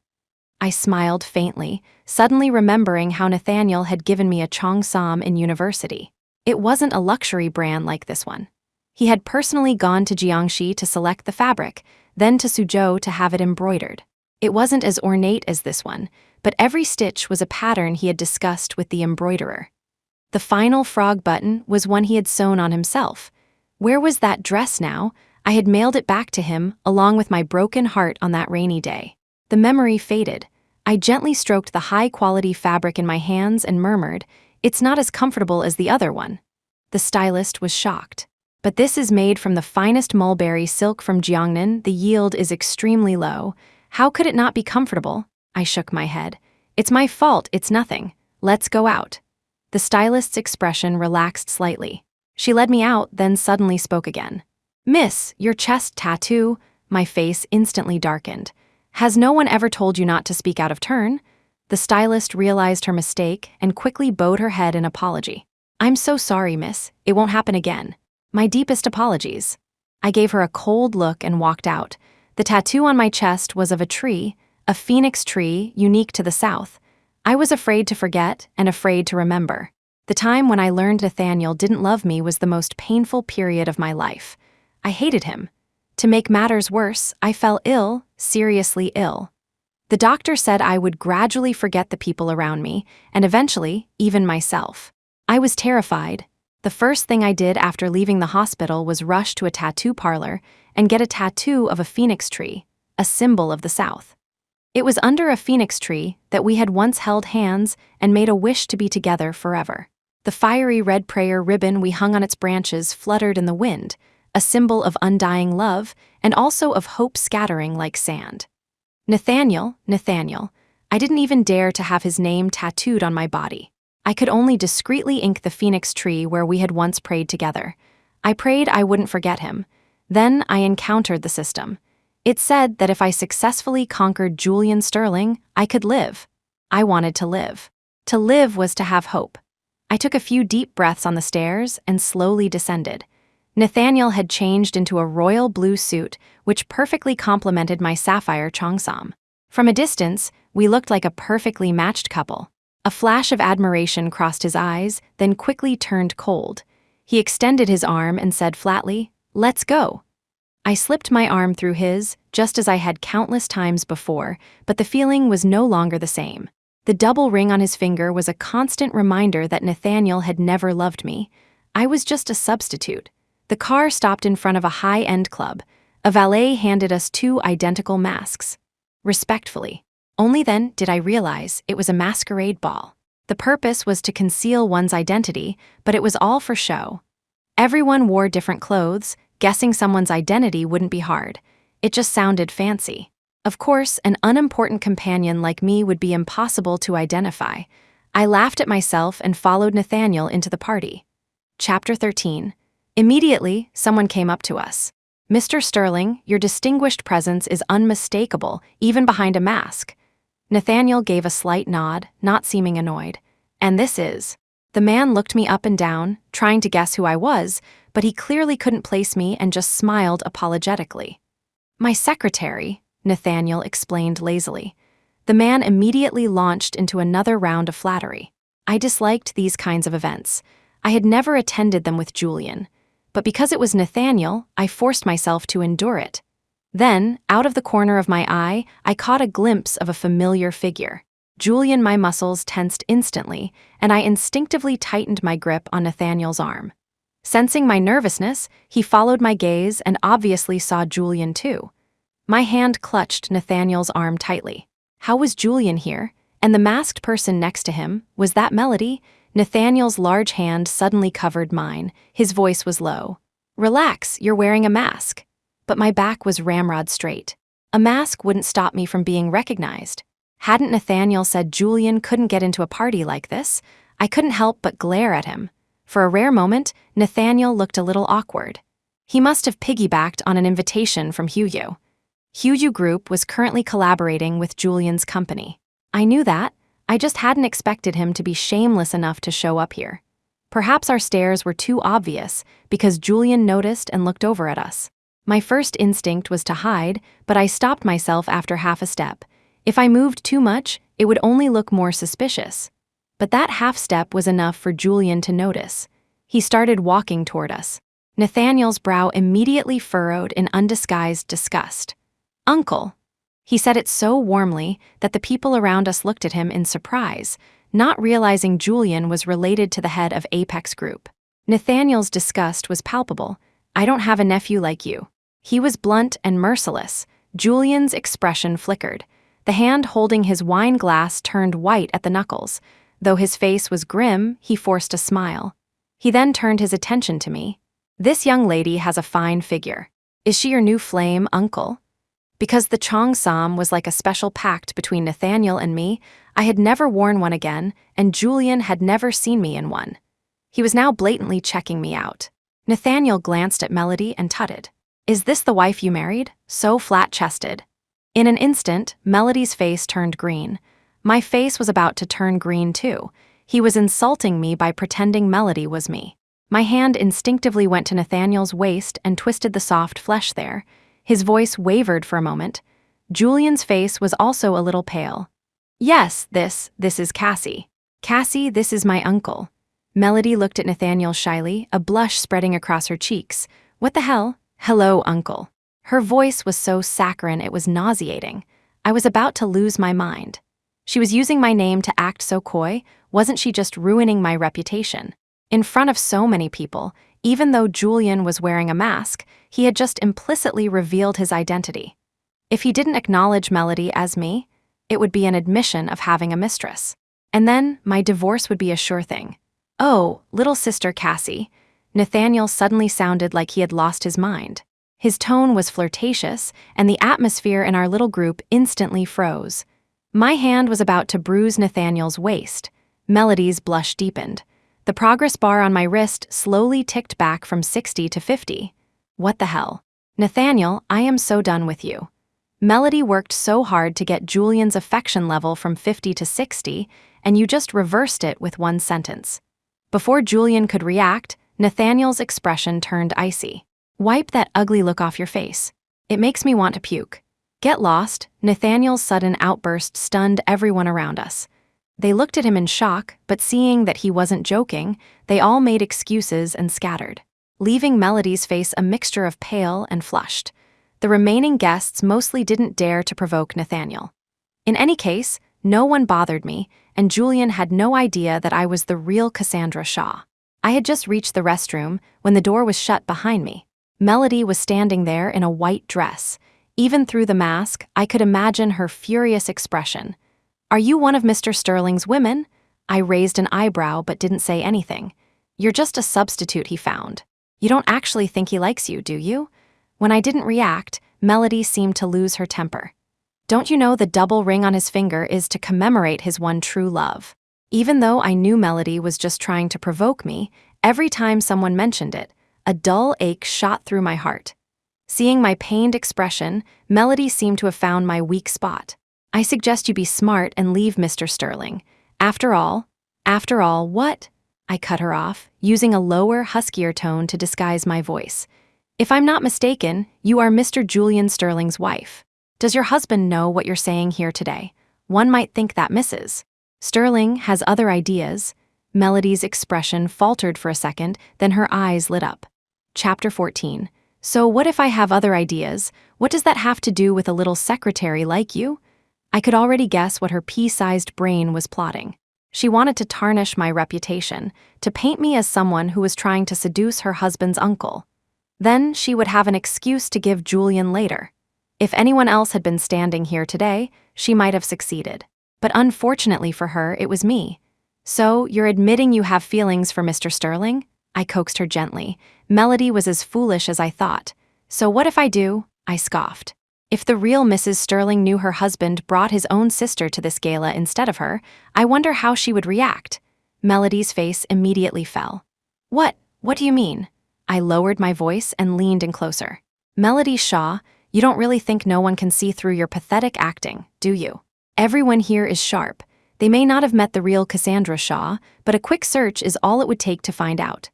I smiled faintly, suddenly remembering how Nathaniel had given me a cheongsam in university. It wasn't a luxury brand like this one. He had personally gone to Jiangxi to select the fabric, then to Suzhou to have it embroidered. It wasn't as ornate as this one, but every stitch was a pattern he had discussed with the embroiderer. The final frog button was one he had sewn on himself. Where was that dress now? I had mailed it back to him, along with my broken heart on that rainy day. The memory faded. I gently stroked the high-quality fabric in my hands and murmured, "It's not as comfortable as the other one." The stylist was shocked. "But this is made from the finest mulberry silk from Jiangnan. The yield is extremely low. How could it not be comfortable?" I shook my head. "It's my fault, it's nothing. Let's go out." The stylist's expression relaxed slightly. She led me out, then suddenly spoke again. "Miss, your chest tattoo." My face instantly darkened. "Has no one ever told you not to speak out of turn?" The stylist realized her mistake and quickly bowed her head in apology. "I'm so sorry, miss. It won't happen again. My deepest apologies." I gave her a cold look and walked out. The tattoo on my chest was of a tree, a phoenix tree unique to the South. I was afraid to forget and afraid to remember. The time when I learned Nathaniel didn't love me was the most painful period of my life. I hated him. To make matters worse, I fell ill, seriously ill. The doctor said I would gradually forget the people around me, and eventually, even myself. I was terrified. The first thing I did after leaving the hospital was rush to a tattoo parlor and get a tattoo of a phoenix tree, a symbol of the South. It was under a phoenix tree that we had once held hands and made a wish to be together forever. The fiery red prayer ribbon we hung on its branches fluttered in the wind, a symbol of undying love and also of hope scattering like sand. Nathaniel, I didn't even dare to have his name tattooed on my body. I could only discreetly ink the phoenix tree where we had once prayed together. I prayed I wouldn't forget him. Then I encountered the system. It said that if I successfully conquered Julian Sterling, I could live. I wanted to live. To live was to have hope. I took a few deep breaths on the stairs and slowly descended. Nathaniel had changed into a royal blue suit, which perfectly complemented my sapphire cheongsam. From a distance, we looked like a perfectly matched couple. A flash of admiration crossed his eyes, then quickly turned cold. He extended his arm and said flatly, "Let's go." I slipped my arm through his, just as I had countless times before, but the feeling was no longer the same. The double ring on his finger was a constant reminder that Nathaniel had never loved me. I was just a substitute. The car stopped in front of a high-end club. A valet handed us 2 identical masks. Respectfully. Only then did I realize it was a masquerade ball. The purpose was to conceal one's identity, but it was all for show. Everyone wore different clothes. Guessing someone's identity wouldn't be hard. It just sounded fancy. Of course, an unimportant companion like me would be impossible to identify. I laughed at myself and followed Nathaniel into the party. Chapter 13. Immediately, someone came up to us. "Mr. Sterling, your distinguished presence is unmistakable, even behind a mask." Nathaniel gave a slight nod, not seeming annoyed. "And this is..." The man looked me up and down, trying to guess who I was, but he clearly couldn't place me and just smiled apologetically. "My secretary," Nathaniel explained lazily. The man immediately launched into another round of flattery. I disliked these kinds of events. I had never attended them with Julian. But because it was Nathaniel, I forced myself to endure it. Then, out of the corner of my eye, I caught a glimpse of a familiar figure. Julian, my muscles tensed instantly, and I instinctively tightened my grip on Nathaniel's arm. Sensing my nervousness, he followed my gaze and obviously saw Julian too. My hand clutched Nathaniel's arm tightly. How was Julian here? And the masked person next to him, was that Melody? Nathaniel's large hand suddenly covered mine. His voice was low. "Relax, you're wearing a mask." But my back was ramrod straight. A mask wouldn't stop me from being recognized. Hadn't Nathaniel said Julian couldn't get into a party like this? I couldn't help but glare at him. For a rare moment, Nathaniel looked a little awkward. He must have piggybacked on an invitation from Huyu. Huyu Group was currently collaborating with Julian's company. I knew that. I just hadn't expected him to be shameless enough to show up here. Perhaps our stares were too obvious because Julian noticed and looked over at us. My first instinct was to hide, but I stopped myself after half a step. If I moved too much, it would only look more suspicious. But that half step was enough for Julian to notice. He started walking toward us. Nathaniel's brow immediately furrowed in undisguised disgust. "Uncle." He said it so warmly that the people around us looked at him in surprise, not realizing Julian was related to the head of Apex Group. Nathaniel's disgust was palpable. "I don't have a nephew like you." He was blunt and merciless. Julian's expression flickered. The hand holding his wine glass turned white at the knuckles. Though his face was grim, he forced a smile. He then turned his attention to me. "This young lady has a fine figure. Is she your new flame, uncle?" Because the cheongsam was like a special pact between Nathaniel and me, I had never worn one again, and Julian had never seen me in one. He was now blatantly checking me out. Nathaniel glanced at Melody and tutted. "Is this the wife you married? So flat-chested." In an instant, Melody's face turned green. My face was about to turn green too. He was insulting me by pretending Melody was me. My hand instinctively went to Nathaniel's waist and twisted the soft flesh there. His voice wavered for a moment. Julian's face was also a little pale. "Yes, this is Cassie. Cassie, this is my uncle." Melody looked at Nathaniel shyly, a blush spreading across her cheeks. What the hell? Hello, uncle. Her voice was so saccharine it was nauseating. I was about to lose my mind. She was using my name to act so coy. Wasn't she just ruining my reputation? In front of so many people, even though Julian was wearing a mask, he had just implicitly revealed his identity. If he didn't acknowledge Melody as me, it would be an admission of having a mistress. And then my divorce would be a sure thing. Oh, little sister Cassie. Nathaniel suddenly sounded like he had lost his mind. His tone was flirtatious, and the atmosphere in our little group instantly froze. My hand was about to bruise Nathaniel's waist. Melody's blush deepened. The progress bar on my wrist slowly ticked back from 60 to 50. What the hell? Nathaniel, I am so done with you. Melody worked so hard to get Julian's affection level from 50 to 60, and you just reversed it with one sentence. Before Julian could react, Nathaniel's expression turned icy. Wipe that ugly look off your face. It makes me want to puke. Get lost. Nathaniel's sudden outburst stunned everyone around us. They looked at him in shock, but seeing that he wasn't joking, they all made excuses and scattered, leaving Melody's face a mixture of pale and flushed. The remaining guests mostly didn't dare to provoke Nathaniel. In any case, no one bothered me, and Julian had no idea that I was the real Cassandra Shaw. I had just reached the restroom when the door was shut behind me. Melody was standing there in a white dress. Even through the mask, I could imagine her furious expression. Are you one of Mr. Sterling's women? I raised an eyebrow but didn't say anything. You're just a substitute he found. You don't actually think he likes you, do you? When I didn't react, Melody seemed to lose her temper. Don't you know the double ring on his finger is to commemorate his one true love? Even though I knew Melody was just trying to provoke me, every time someone mentioned it, a dull ache shot through my heart. Seeing my pained expression, Melody seemed to have found my weak spot. I suggest you be smart and leave Mr. Sterling. After all, what? I cut her off, using a lower, huskier tone to disguise my voice. If I'm not mistaken, you are Mr. Julian Sterling's wife. Does your husband know what you're saying here today? One might think that Mrs. Sterling has other ideas. Melody's expression faltered for a second, then her eyes lit up. Chapter 14. So what if I have other ideas? What does that have to do with a little secretary like you? I could already guess what her pea-sized brain was plotting. She wanted to tarnish my reputation, to paint me as someone who was trying to seduce her husband's uncle. Then she would have an excuse to give Julian later. If anyone else had been standing here today, she might have succeeded. But unfortunately for her, it was me. So, you're admitting you have feelings for Mr. Sterling? I coaxed her gently. Melody was as foolish as I thought. So what if I do? I scoffed. If the real Mrs. Sterling knew her husband brought his own sister to this gala instead of her, I wonder how she would react. Melody's face immediately fell. What do you mean? I lowered my voice and leaned in closer. Melody Shaw, you don't really think no one can see through your pathetic acting, do you? Everyone here is sharp. They may not have met the real Cassandra Shaw, but a quick search is all it would take to find out.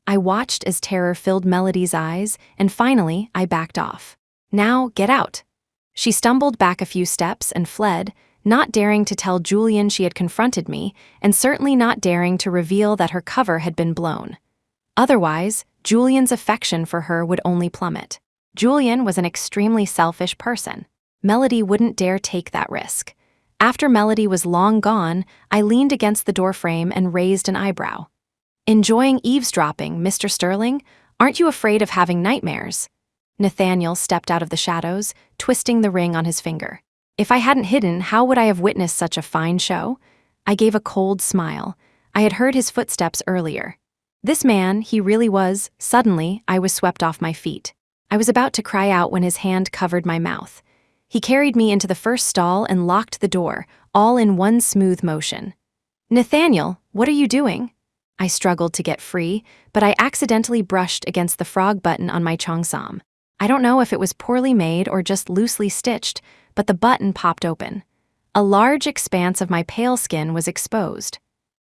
I watched as terror filled Melody's eyes, and finally, I backed off. Now, get out. She stumbled back a few steps and fled, not daring to tell Julian she had confronted me, and certainly not daring to reveal that her cover had been blown. Otherwise, Julian's affection for her would only plummet. Julian was an extremely selfish person. Melody wouldn't dare take that risk. After Melody was long gone, I leaned against the doorframe and raised an eyebrow. Enjoying eavesdropping, Mr. Sterling? Aren't you afraid of having nightmares? Nathaniel stepped out of the shadows, twisting the ring on his finger. If I hadn't hidden, how would I have witnessed such a fine show? I gave a cold smile. I had heard his footsteps earlier. This man, he really was. Suddenly, I was swept off my feet. I was about to cry out when his hand covered my mouth. He carried me into the first stall and locked the door, all in one smooth motion. Nathaniel, what are you doing? I struggled to get free, but I accidentally brushed against the frog button on my cheongsam. I don't know if it was poorly made or just loosely stitched, but the button popped open. A large expanse of my pale skin was exposed.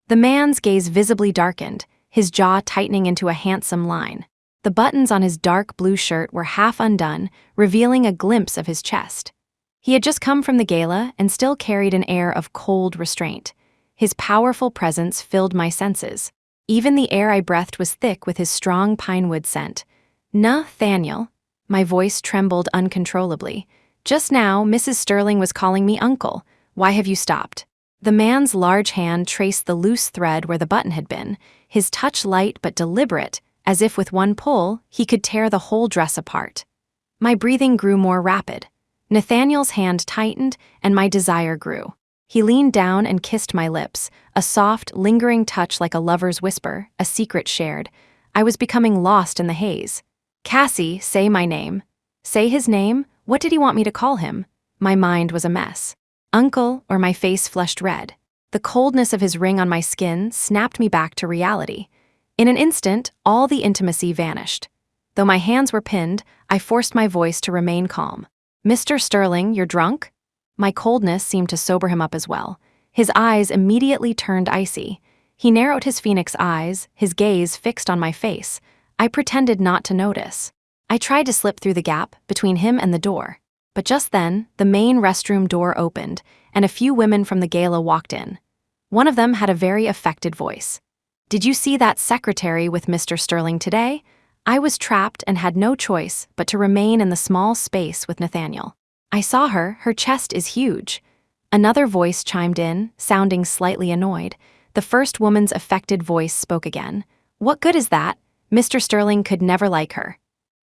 The man's gaze visibly darkened, his jaw tightening into a handsome line. The buttons on his dark blue shirt were half undone, revealing a glimpse of his chest. He had just come from the gala and still carried an air of cold restraint. His powerful presence filled my senses. Even the air I breathed was thick with his strong pinewood scent. Nathaniel. My voice trembled uncontrollably. Just now, Mrs. Sterling was calling me uncle. Why have you stopped? The man's large hand traced the loose thread where the button had been, his touch light but deliberate, as if with one pull, he could tear the whole dress apart. My breathing grew more rapid. Nathaniel's hand tightened, and my desire grew. He leaned down and kissed my lips, a soft, lingering touch like a lover's whisper, a secret shared. I was becoming lost in the haze. Cassie, say my name. Say his name? What did he want me to call him? My mind was a mess. Uncle, or my face flushed red. The coldness of his ring on my skin snapped me back to reality. In an instant, all the intimacy vanished. Though my hands were pinned, I forced my voice to remain calm. Mr. Sterling, you're drunk? My coldness seemed to sober him up as well. His eyes immediately turned icy. He narrowed his phoenix eyes, his gaze fixed on my face. I pretended not to notice. I tried to slip through the gap between him and the door. But just then, the main restroom door opened, and a few women from the gala walked in. One of them had a very affected voice. Did you see that secretary with Mr. Sterling today? I was trapped and had no choice but to remain in the small space with Nathaniel. I saw her chest is huge. Another voice chimed in, sounding slightly annoyed. The first woman's affected voice spoke again. What good is that? Mr. Sterling could never like her.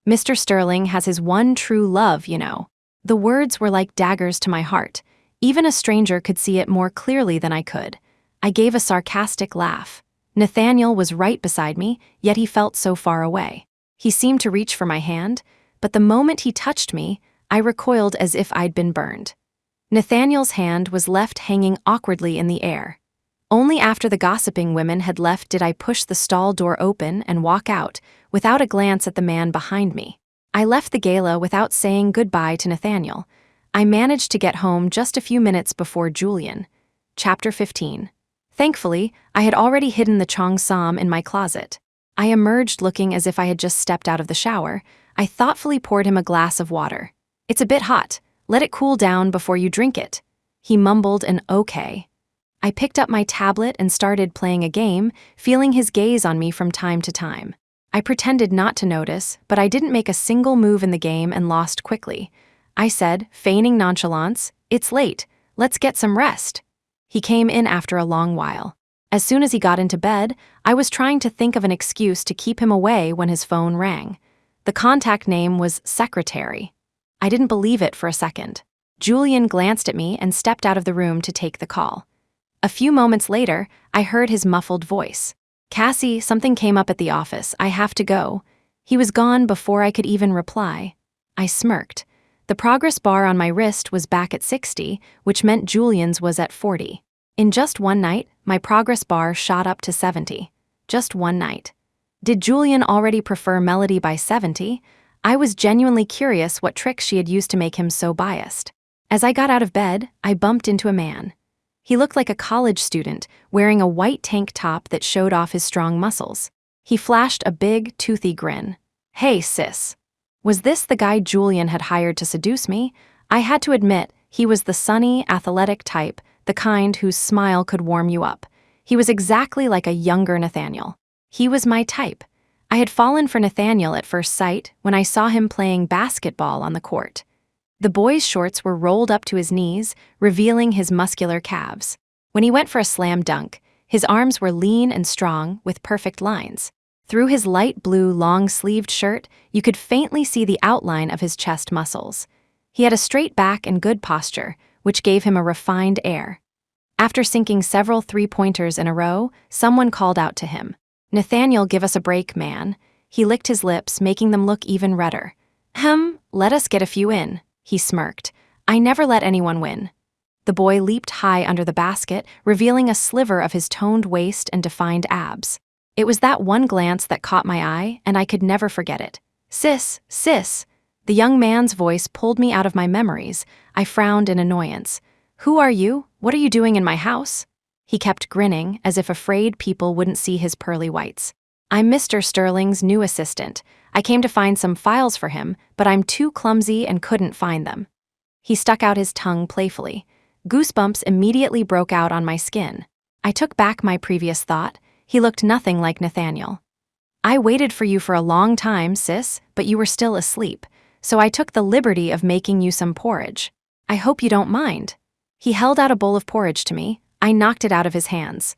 Mr. Sterling has his one true love, you know. The words were like daggers to my heart. Even a stranger could see it more clearly than I could. I gave a sarcastic laugh. Nathaniel was right beside me, yet he felt so far away. He seemed to reach for my hand, but the moment he touched me, I recoiled as if I'd been burned. Nathaniel's hand was left hanging awkwardly in the air. Only after the gossiping women had left did I push the stall door open and walk out, without a glance at the man behind me. I left the gala without saying goodbye to Nathaniel. I managed to get home just a few minutes before Julian. Chapter 15. Thankfully, I had already hidden the cheongsam in my closet. I emerged looking as if I had just stepped out of the shower. I thoughtfully poured him a glass of water. It's a bit hot. Let it cool down before you drink it. He mumbled an okay. I picked up my tablet and started playing a game, feeling his gaze on me from time to time. I pretended not to notice, but I didn't make a single move in the game and lost quickly. I said, feigning nonchalance, "It's late. Let's get some rest." He came in after a long while. As soon as he got into bed, I was trying to think of an excuse to keep him away when his phone rang. The contact name was Secretary. I didn't believe it for a second. Julian glanced at me and stepped out of the room to take the call. A few moments later, I heard his muffled voice. "Cassie, something came up at the office. I have to go." He was gone before I could even reply. I smirked. The progress bar on my wrist was back at 60, which meant Julian's was at 40. In just one night, my progress bar shot up to 70. Just one night. Did Julian already prefer Melody by 70? I was genuinely curious what tricks she had used to make him so biased. As I got out of bed, I bumped into a man. He looked like a college student, wearing a white tank top that showed off his strong muscles. He flashed a big, toothy grin. "Hey, sis." Was this the guy Julian had hired to seduce me? I had to admit, he was the sunny, athletic type, the kind whose smile could warm you up. He was exactly like a younger Nathaniel. He was my type. I had fallen for Nathaniel at first sight when I saw him playing basketball on the court. The boy's shorts were rolled up to his knees, revealing his muscular calves. When he went for a slam dunk, his arms were lean and strong, with perfect lines. Through his light blue long-sleeved shirt, you could faintly see the outline of his chest muscles. He had a straight back and good posture, which gave him a refined air. After sinking several three-pointers in a row, someone called out to him. "Nathaniel, give us a break, man." He licked his lips, making them look even redder. Let us get a few in," he smirked. "I never let anyone win." The boy leaped high under the basket, revealing a sliver of his toned waist and defined abs. It was that one glance that caught my eye, and I could never forget it. "Sis, sis." The young man's voice pulled me out of my memories. I frowned in annoyance. "Who are you? What are you doing in my house?" He kept grinning, as if afraid people wouldn't see his pearly whites. "I'm Mr. Sterling's new assistant. I came to find some files for him, but I'm too clumsy and couldn't find them." He stuck out his tongue playfully. Goosebumps immediately broke out on my skin. I took back my previous thought. He looked nothing like Nathaniel. "I waited for you for a long time, sis, but you were still asleep, so I took the liberty of making you some porridge. I hope you don't mind." He held out a bowl of porridge to me. I knocked it out of his hands.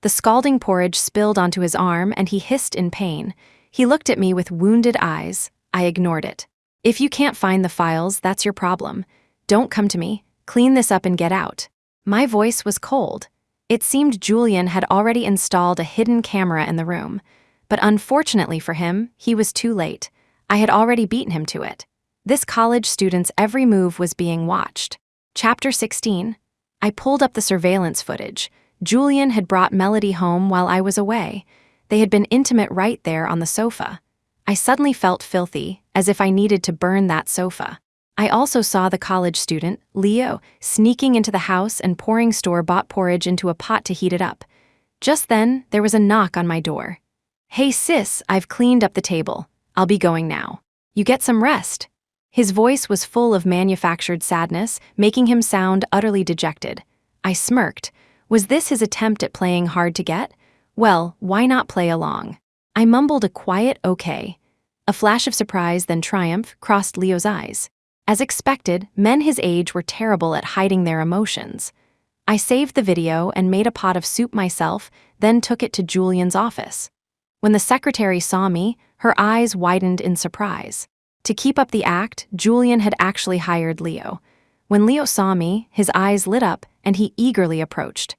The scalding porridge spilled onto his arm and he hissed in pain. He looked at me with wounded eyes. I ignored it. "If you can't find the files, that's your problem. Don't come to me. Clean this up and get out." My voice was cold. It seemed Julian had already installed a hidden camera in the room. But unfortunately for him, he was too late. I had already beaten him to it. This college student's every move was being watched. Chapter 16. I pulled up the surveillance footage. Julian had brought Melody home while I was away. They had been intimate right there on the sofa. I suddenly felt filthy, as if I needed to burn that sofa. I also saw the college student, Leo, sneaking into the house and pouring store-bought porridge into a pot to heat it up. Just then, there was a knock on my door. "Hey sis, I've cleaned up the table. I'll be going now. You get some rest." His voice was full of manufactured sadness, making him sound utterly dejected. I smirked. Was this his attempt at playing hard to get? Well, why not play along? I mumbled a quiet okay. A flash of surprise, then triumph, crossed Leo's eyes. As expected, men his age were terrible at hiding their emotions. I saved the video and made a pot of soup myself, then took it to Julian's office. When the secretary saw me, her eyes widened in surprise. To keep up the act, Julian had actually hired Leo. When Leo saw me, his eyes lit up and he eagerly approached.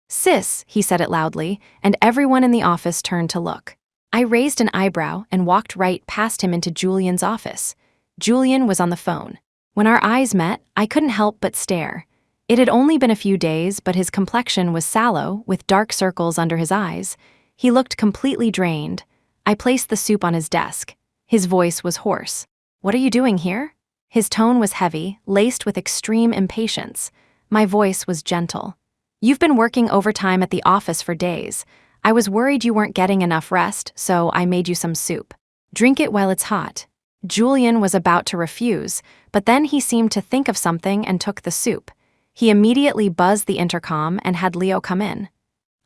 "Sis," he said it loudly, and everyone in the office turned to look. I raised an eyebrow and walked right past him into Julian's office. Julian was on the phone. When our eyes met, I couldn't help but stare. It had only been a few days, but his complexion was sallow, with dark circles under his eyes. He looked completely drained. I placed the soup on his desk. His voice was hoarse. "What are you doing here?" His tone was heavy, laced with extreme impatience. My voice was gentle. "You've been working overtime at the office for days. I was worried you weren't getting enough rest, so I made you some soup. Drink it while it's hot." Julian was about to refuse, but then he seemed to think of something and took the soup. He immediately buzzed the intercom and had Leo come in.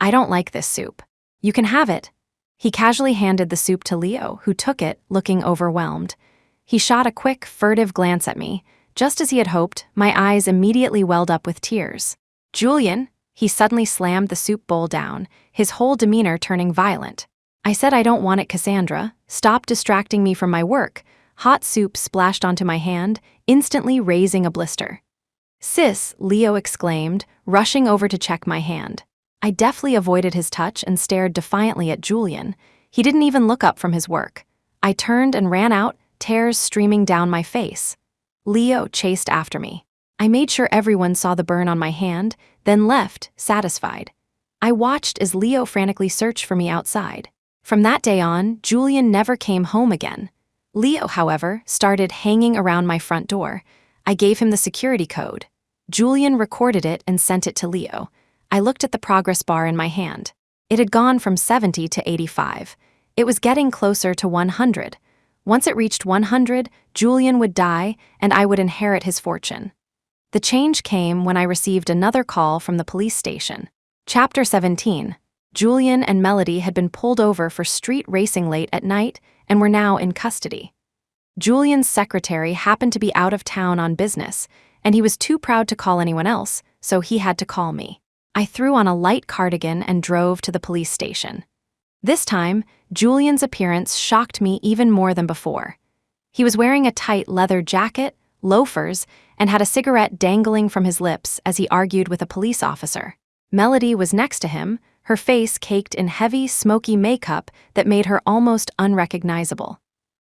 "I don't like this soup. You can have it." He casually handed the soup to Leo, who took it, looking overwhelmed. He shot a quick, furtive glance at me. Just as he had hoped, my eyes immediately welled up with tears. "Julian," he suddenly slammed the soup bowl down, his whole demeanor turning violent. "I said I don't want it, Cassandra. Stop distracting me from my work." Hot soup splashed onto my hand, instantly raising a blister. "Sis," Leo exclaimed, rushing over to check my hand. I deftly avoided his touch and stared defiantly at Julian. He didn't even look up from his work. I turned and ran out, tears streaming down my face. Leo chased after me. I made sure everyone saw the burn on my hand, then left, satisfied. I watched as Leo frantically searched for me outside. From that day on, Julian never came home again. Leo, however, started hanging around my front door. I gave him the security code. Julian recorded it and sent it to Leo. I looked at the progress bar in my hand. It had gone from 70 to 85. It was getting closer to 100. Once it reached 100, Julian would die and I would inherit his fortune. The change came when I received another call from the police station. Chapter 17. Julian and Melody had been pulled over for street racing late at night and were now in custody. Julian's secretary happened to be out of town on business, and he was too proud to call anyone else, so he had to call me. I threw on a light cardigan and drove to the police station. This time, Julian's appearance shocked me even more than before. He was wearing a tight leather jacket, loafers, and had a cigarette dangling from his lips as he argued with a police officer. Melody was next to him, her face caked in heavy, smoky makeup that made her almost unrecognizable.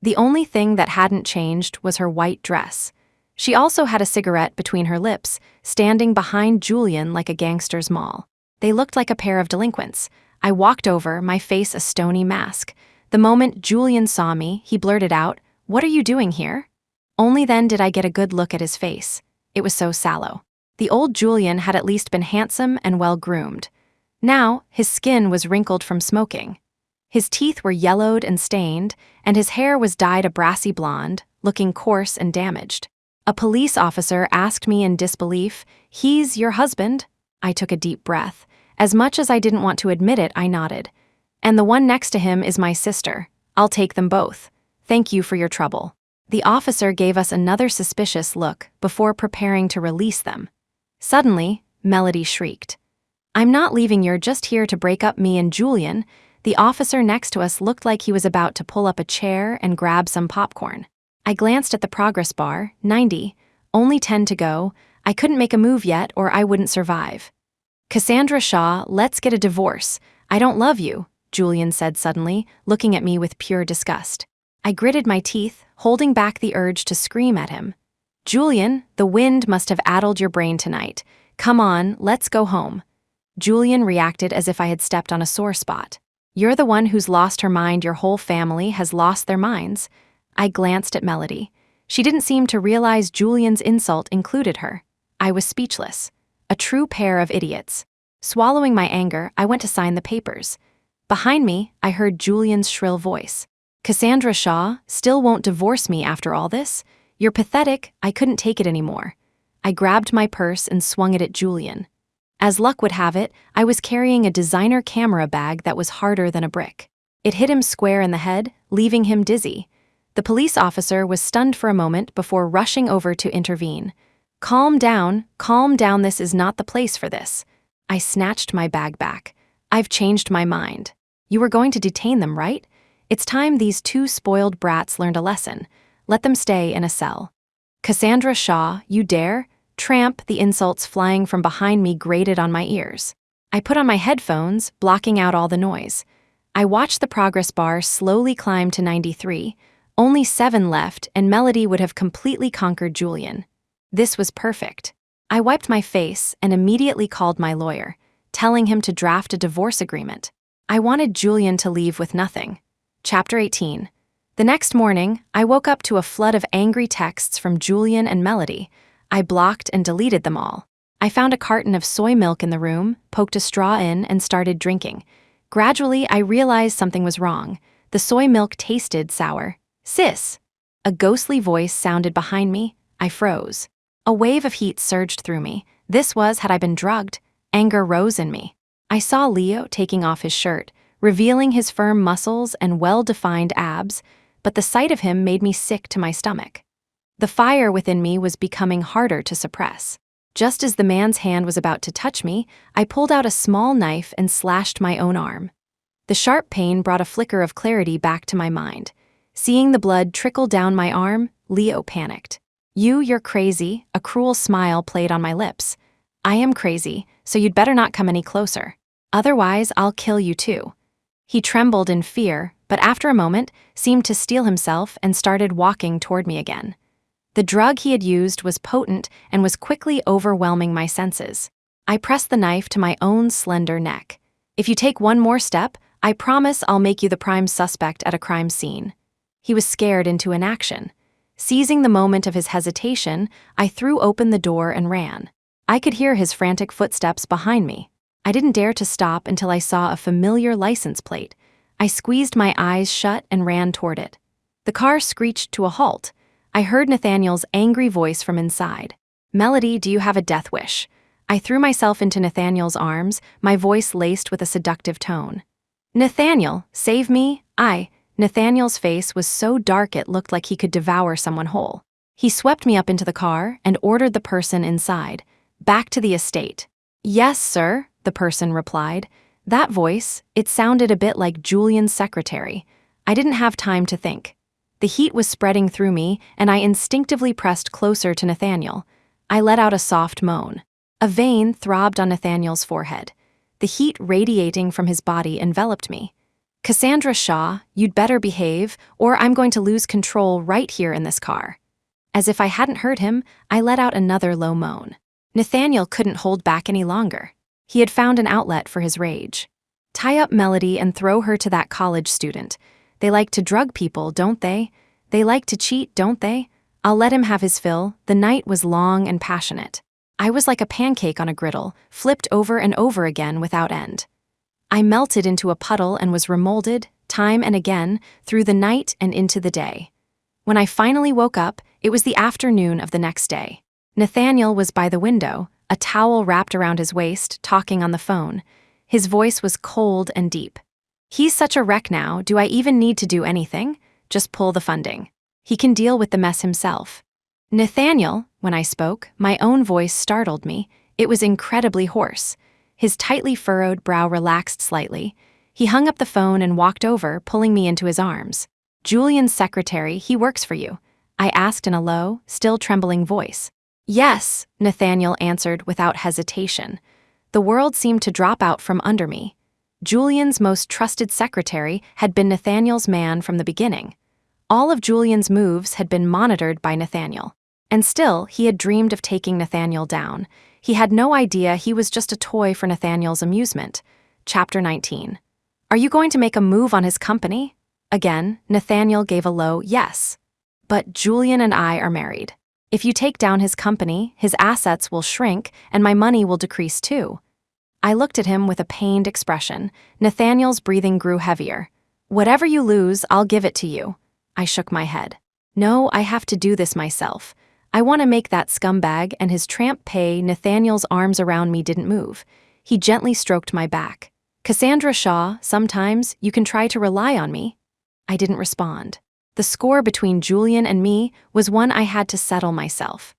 The only thing that hadn't changed was her white dress. She also had a cigarette between her lips, standing behind Julian like a gangster's moll. They looked like a pair of delinquents. I walked over, my face a stony mask. The moment Julian saw me, he blurted out, "What are you doing here?" Only then did I get a good look at his face. It was so sallow. The old Julian had at least been handsome and well-groomed. Now, his skin was wrinkled from smoking. His teeth were yellowed and stained, and his hair was dyed a brassy blonde, looking coarse and damaged. A police officer asked me in disbelief, "He's your husband?" I took a deep breath. As much as I didn't want to admit it, I nodded. And the one next to him is my sister. I'll take them both. Thank you for your trouble." The officer gave us another suspicious look before preparing to release them. Suddenly, Melody shrieked. "I'm not leaving, you're just here to break up me and Julian." The officer next to us looked like he was about to pull up a chair and grab some popcorn. I glanced at the progress bar, 90, only 10 to go. I couldn't make a move yet or I wouldn't survive. "Cassandra Shaw, let's get a divorce. I don't love you," Julian said suddenly, looking at me with pure disgust. I gritted my teeth, holding back the urge to scream at him. "Julian, the wind must have addled your brain tonight. Come on, let's go home." Julian reacted as if I had stepped on a sore spot. "You're the one who's lost her mind, your whole family has lost their minds." I glanced at Melody. She didn't seem to realize Julian's insult included her. I was speechless. A true pair of idiots. Swallowing my anger, I went to sign the papers. Behind me, I heard Julian's shrill voice. "Cassandra Shaw still won't divorce me after all this? You're pathetic." I couldn't take it anymore. I grabbed my purse and swung it at Julian. As luck would have it, I was carrying a designer camera bag that was harder than a brick. It hit him square in the head, leaving him dizzy. The police officer was stunned for a moment before rushing over to intervene. Calm down, this is not the place for this." I snatched my bag back. "I've changed my mind. You were going to detain them, right? It's time these two spoiled brats learned a lesson. Let them stay in a cell." "Cassandra Shaw, you dare?" "Tramp," the insults flying from behind me grated on my ears. I put on my headphones, blocking out all the noise. I watched the progress bar slowly climb to 93, only 7 left, and Melody would have completely conquered Julian. This was perfect. I wiped my face and immediately called my lawyer, telling him to draft a divorce agreement. I wanted Julian to leave with nothing. Chapter 18. The next morning, I woke up to a flood of angry texts from Julian and Melody. I blocked and deleted them all. I found a carton of soy milk in the room, poked a straw in, and started drinking. Gradually, I realized something was wrong. The soy milk tasted sour. "Sis!" A ghostly voice sounded behind me. I froze. A wave of heat surged through me. This was, had I been drugged? Anger rose in me. I saw Leo taking off his shirt, revealing his firm muscles and well-defined abs, but the sight of him made me sick to my stomach. The fire within me was becoming harder to suppress. Just as the man's hand was about to touch me, I pulled out a small knife and slashed my own arm. The sharp pain brought a flicker of clarity back to my mind. Seeing the blood trickle down my arm, Leo panicked. You're crazy," a cruel smile played on my lips. "I am crazy, so you'd better not come any closer. Otherwise, I'll kill you too." He trembled in fear, but after a moment, seemed to steel himself and started walking toward me again. The drug he had used was potent and was quickly overwhelming my senses. I pressed the knife to my own slender neck. "If you take one more step, I promise I'll make you the prime suspect at a crime scene." He was scared into inaction. Seizing the moment of his hesitation, I threw open the door and ran. I could hear his frantic footsteps behind me. I didn't dare to stop until I saw a familiar license plate. I squeezed my eyes shut and ran toward it. The car screeched to a halt. I heard Nathaniel's angry voice from inside. "Melody, do you have a death wish?" I threw myself into Nathaniel's arms, my voice laced with a seductive tone. "Nathaniel, save me, Nathaniel's face was so dark it looked like he could devour someone whole. He swept me up into the car and ordered the person inside. "Back to the estate." "Yes, sir," the person replied. That voice, it sounded a bit like Julian's secretary. I didn't have time to think. The heat was spreading through me, and I instinctively pressed closer to Nathaniel. I let out a soft moan. A vein throbbed on Nathaniel's forehead. The heat radiating from his body enveloped me. "Cassandra Shaw, you'd better behave, or I'm going to lose control right here in this car." As if I hadn't heard him, I let out another low moan. Nathaniel couldn't hold back any longer. He had found an outlet for his rage. "Tie up Melody and throw her to that college student. They like to drug people, don't they? They like to cheat, don't they? I'll let him have his fill." The night was long and passionate. I was like a pancake on a griddle, flipped over and over again without end. I melted into a puddle and was remolded, time and again, through the night and into the day. When I finally woke up, it was the afternoon of the next day. Nathaniel was by the window, a towel wrapped around his waist, talking on the phone. His voice was cold and deep. He's such a wreck now, do I even need to do anything? Just pull the funding. He can deal with the mess himself. Nathaniel, when I spoke, my own voice startled me. It was incredibly hoarse. His tightly furrowed brow relaxed slightly. He hung up the phone and walked over, pulling me into his arms. Julian's secretary, he works for you, I asked in a low, still trembling voice. Yes, Nathaniel answered without hesitation. The world seemed to drop out from under me. Julian's most trusted secretary had been Nathaniel's man from the beginning. All of Julian's moves had been monitored by Nathaniel. And still, he had dreamed of taking Nathaniel down. He had no idea he was just a toy for Nathaniel's amusement. Chapter 19. Are you going to make a move on his company? Again, Nathaniel gave a low yes. But Julian and I are married. If you take down his company, his assets will shrink and my money will decrease too. I looked at him with a pained expression. Nathaniel's breathing grew heavier. Whatever you lose, I'll give it to you. I shook my head. No, I have to do this myself. I want to make that scumbag and his tramp pay. Nathaniel's arms around me didn't move. He gently stroked my back. Cassandra Shaw, sometimes you can try to rely on me. I didn't respond. The score between Julian and me was one I had to settle myself.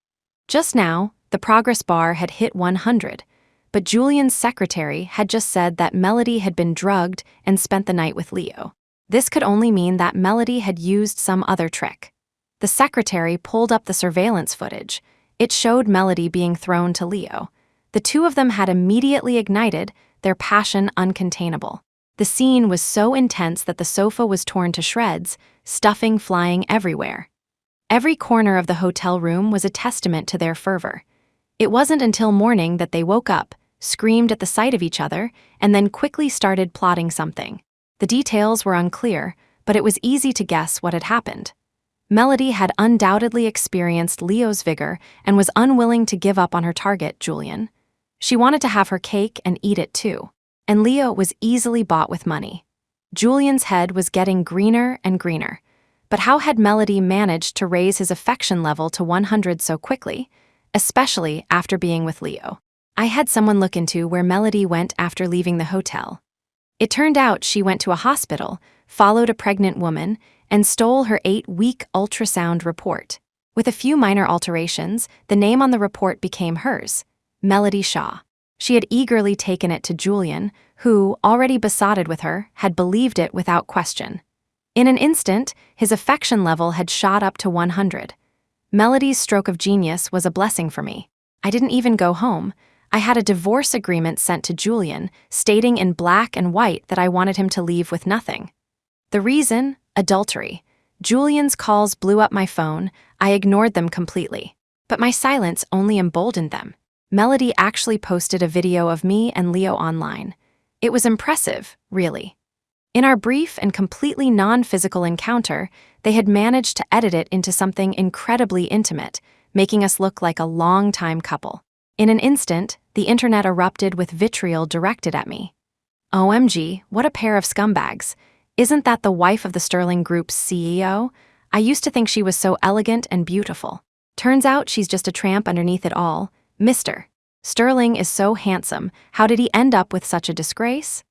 Just now, the progress bar had hit 100, but Julian's secretary had just said that Melody had been drugged and spent the night with Leo. This could only mean that Melody had used some other trick. The secretary pulled up the surveillance footage. It showed Melody being thrown to Leo. The two of them had immediately ignited, their passion uncontainable. The scene was so intense that the sofa was torn to shreds, stuffing flying everywhere. Every corner of the hotel room was a testament to their fervor. It wasn't until morning that they woke up, screamed at the sight of each other, and then quickly started plotting something. The details were unclear, but it was easy to guess what had happened. Melody had undoubtedly experienced Leo's vigor and was unwilling to give up on her target, Julian. She wanted to have her cake and eat it too. And Leo was easily bought with money. Julian's head was getting greener and greener. But how had Melody managed to raise his affection level to 100 so quickly, especially after being with Leo? I had someone look into where Melody went after leaving the hotel. It turned out she went to a hospital, followed a pregnant woman, and stole her 8-week ultrasound report. With a few minor alterations, the name on the report became hers, Melody Shaw. She had eagerly taken it to Julian, who, already besotted with her, had believed it without question. In an instant, his affection level had shot up to 100. Melody's stroke of genius was a blessing for me. I didn't even go home. I had a divorce agreement sent to Julian, stating in black and white that I wanted him to leave with nothing. The reason? Adultery. Julian's calls blew up my phone. I ignored them completely. But my silence only emboldened them. Melody actually posted a video of me and Leo online. It was impressive, really. In our brief and completely non-physical encounter, they had managed to edit it into something incredibly intimate, making us look like a long-time couple. In an instant, the internet erupted with vitriol directed at me. OMG, what a pair of scumbags. Isn't that the wife of the Sterling Group's CEO? I used to think she was so elegant and beautiful. Turns out she's just a tramp underneath it all. Mr. Sterling is so handsome. How did he end up with such a disgrace?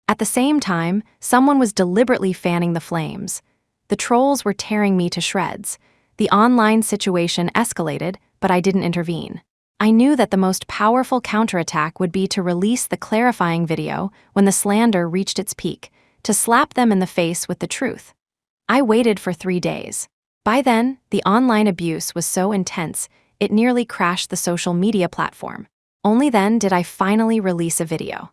At the same time, someone was deliberately fanning the flames. The trolls were tearing me to shreds. The online situation escalated, but I didn't intervene. I knew that the most powerful counterattack would be to release the clarifying video when the slander reached its peak, to slap them in the face with the truth. I waited for 3 days. By then, the online abuse was so intense, it nearly crashed the social media platform. Only then did I finally release a video.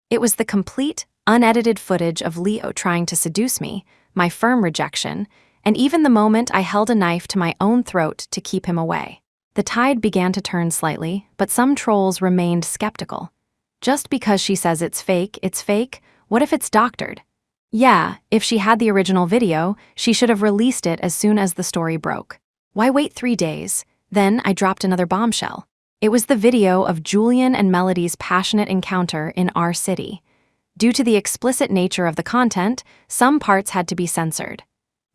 It was the complete, unedited footage of Leo trying to seduce me, my firm rejection, and even the moment I held a knife to my own throat to keep him away. The tide began to turn slightly, but some trolls remained skeptical. Just because she says it's fake, what if it's doctored? Yeah, if she had the original video, she should have released it as soon as the story broke. Why wait 3 days? Then I dropped another bombshell. It was the video of Julian and Melody's passionate encounter in our city. Due to the explicit nature of the content, some parts had to be censored.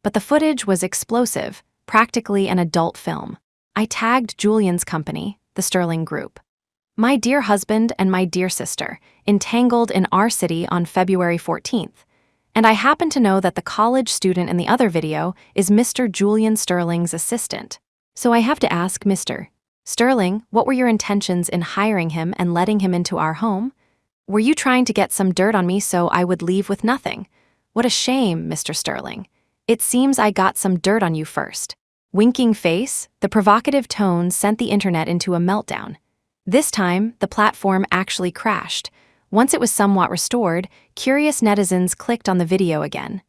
But the footage was explosive, practically an adult film. I tagged Julian's company, the Sterling Group. My dear husband and my dear sister, entangled in our city on February 14th. And I happen to know that the college student in the other video is Mr. Julian Sterling's assistant. So I have to ask Mr. Sterling, what were your intentions in hiring him and letting him into our home? Were you trying to get some dirt on me so I would leave with nothing? What a shame, Mr. Sterling. It seems I got some dirt on you first. Winking face, the provocative tone sent the internet into a meltdown. This time, the platform actually crashed. Once it was somewhat restored, curious netizens clicked on the video again.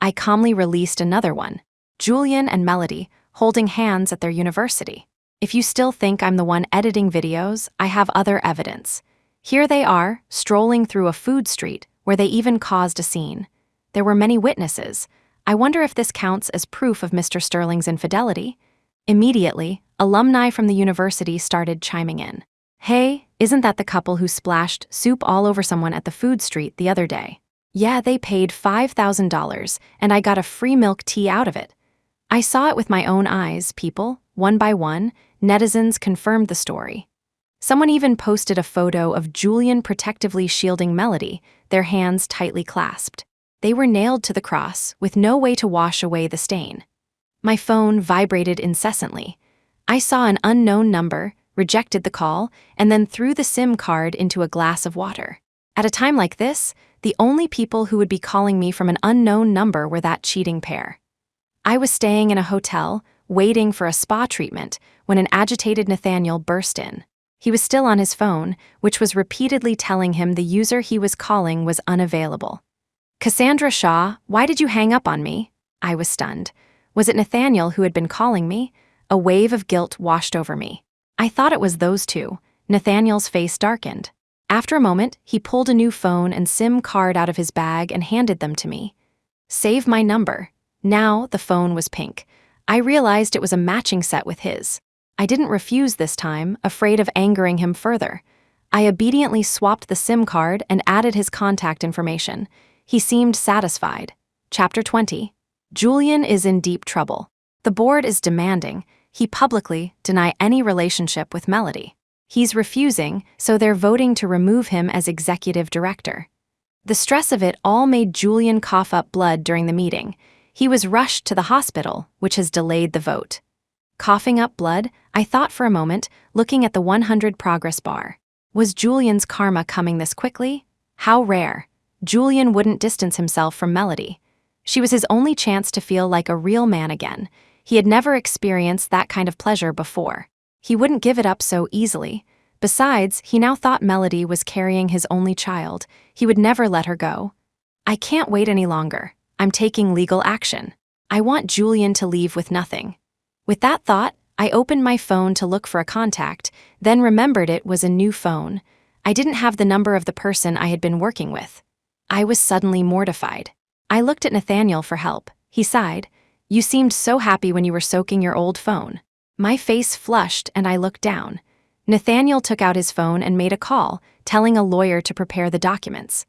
I calmly released another one. Julian and Melody, holding hands at their university. If you still think I'm the one editing videos, I have other evidence. Here they are, strolling through a food street, where they even caused a scene. There were many witnesses. I wonder if this counts as proof of Mr. Sterling's infidelity. Immediately, alumni from the university started chiming in. Hey, isn't that the couple who splashed soup all over someone at the food street the other day? Yeah, they paid $5,000, and I got a free milk tea out of it. I saw it with my own eyes, people. One by one, netizens confirmed the story. Someone even posted a photo of Julian protectively shielding Melody, their hands tightly clasped. They were nailed to the cross, with no way to wash away the stain. My phone vibrated incessantly. I saw an unknown number, rejected the call, and then threw the SIM card into a glass of water. At a time like this, the only people who would be calling me from an unknown number were that cheating pair. I was staying in a hotel, waiting for a spa treatment, when an agitated Nathaniel burst in. He was still on his phone, which was repeatedly telling him the user he was calling was unavailable. Cassandra Shaw, why did you hang up on me? I was stunned. Was it Nathaniel who had been calling me? A wave of guilt washed over me. I thought it was those two. Nathaniel's face darkened. After a moment, he pulled a new phone and SIM card out of his bag and handed them to me. Save my number. Now the phone was pink. I realized it was a matching set with his. I didn't refuse this time, afraid of angering him further. I obediently swapped the SIM card and added his contact information. He seemed satisfied. Chapter 20. Julian is in deep trouble. The board is demanding he publicly deny any relationship with Melody. He's refusing, so they're voting to remove him as executive director. The stress of it all made Julian cough up blood during the meeting. He was rushed to the hospital, which has delayed the vote. Coughing up blood, I thought for a moment, looking at the 100 progress bar. Was Julian's karma coming this quickly? How rare. Julian wouldn't distance himself from Melody. She was his only chance to feel like a real man again. He had never experienced that kind of pleasure before. He wouldn't give it up so easily. Besides, he now thought Melody was carrying his only child. He would never let her go. I can't wait any longer. I'm taking legal action. I want Julian to leave with nothing. With that thought, I opened my phone to look for a contact, then remembered it was a new phone. I didn't have the number of the person I had been working with. I was suddenly mortified. I looked at Nathaniel for help. He sighed. You seemed so happy when you were soaking your old phone. My face flushed and I looked down. Nathaniel took out his phone and made a call, telling a lawyer to prepare the documents.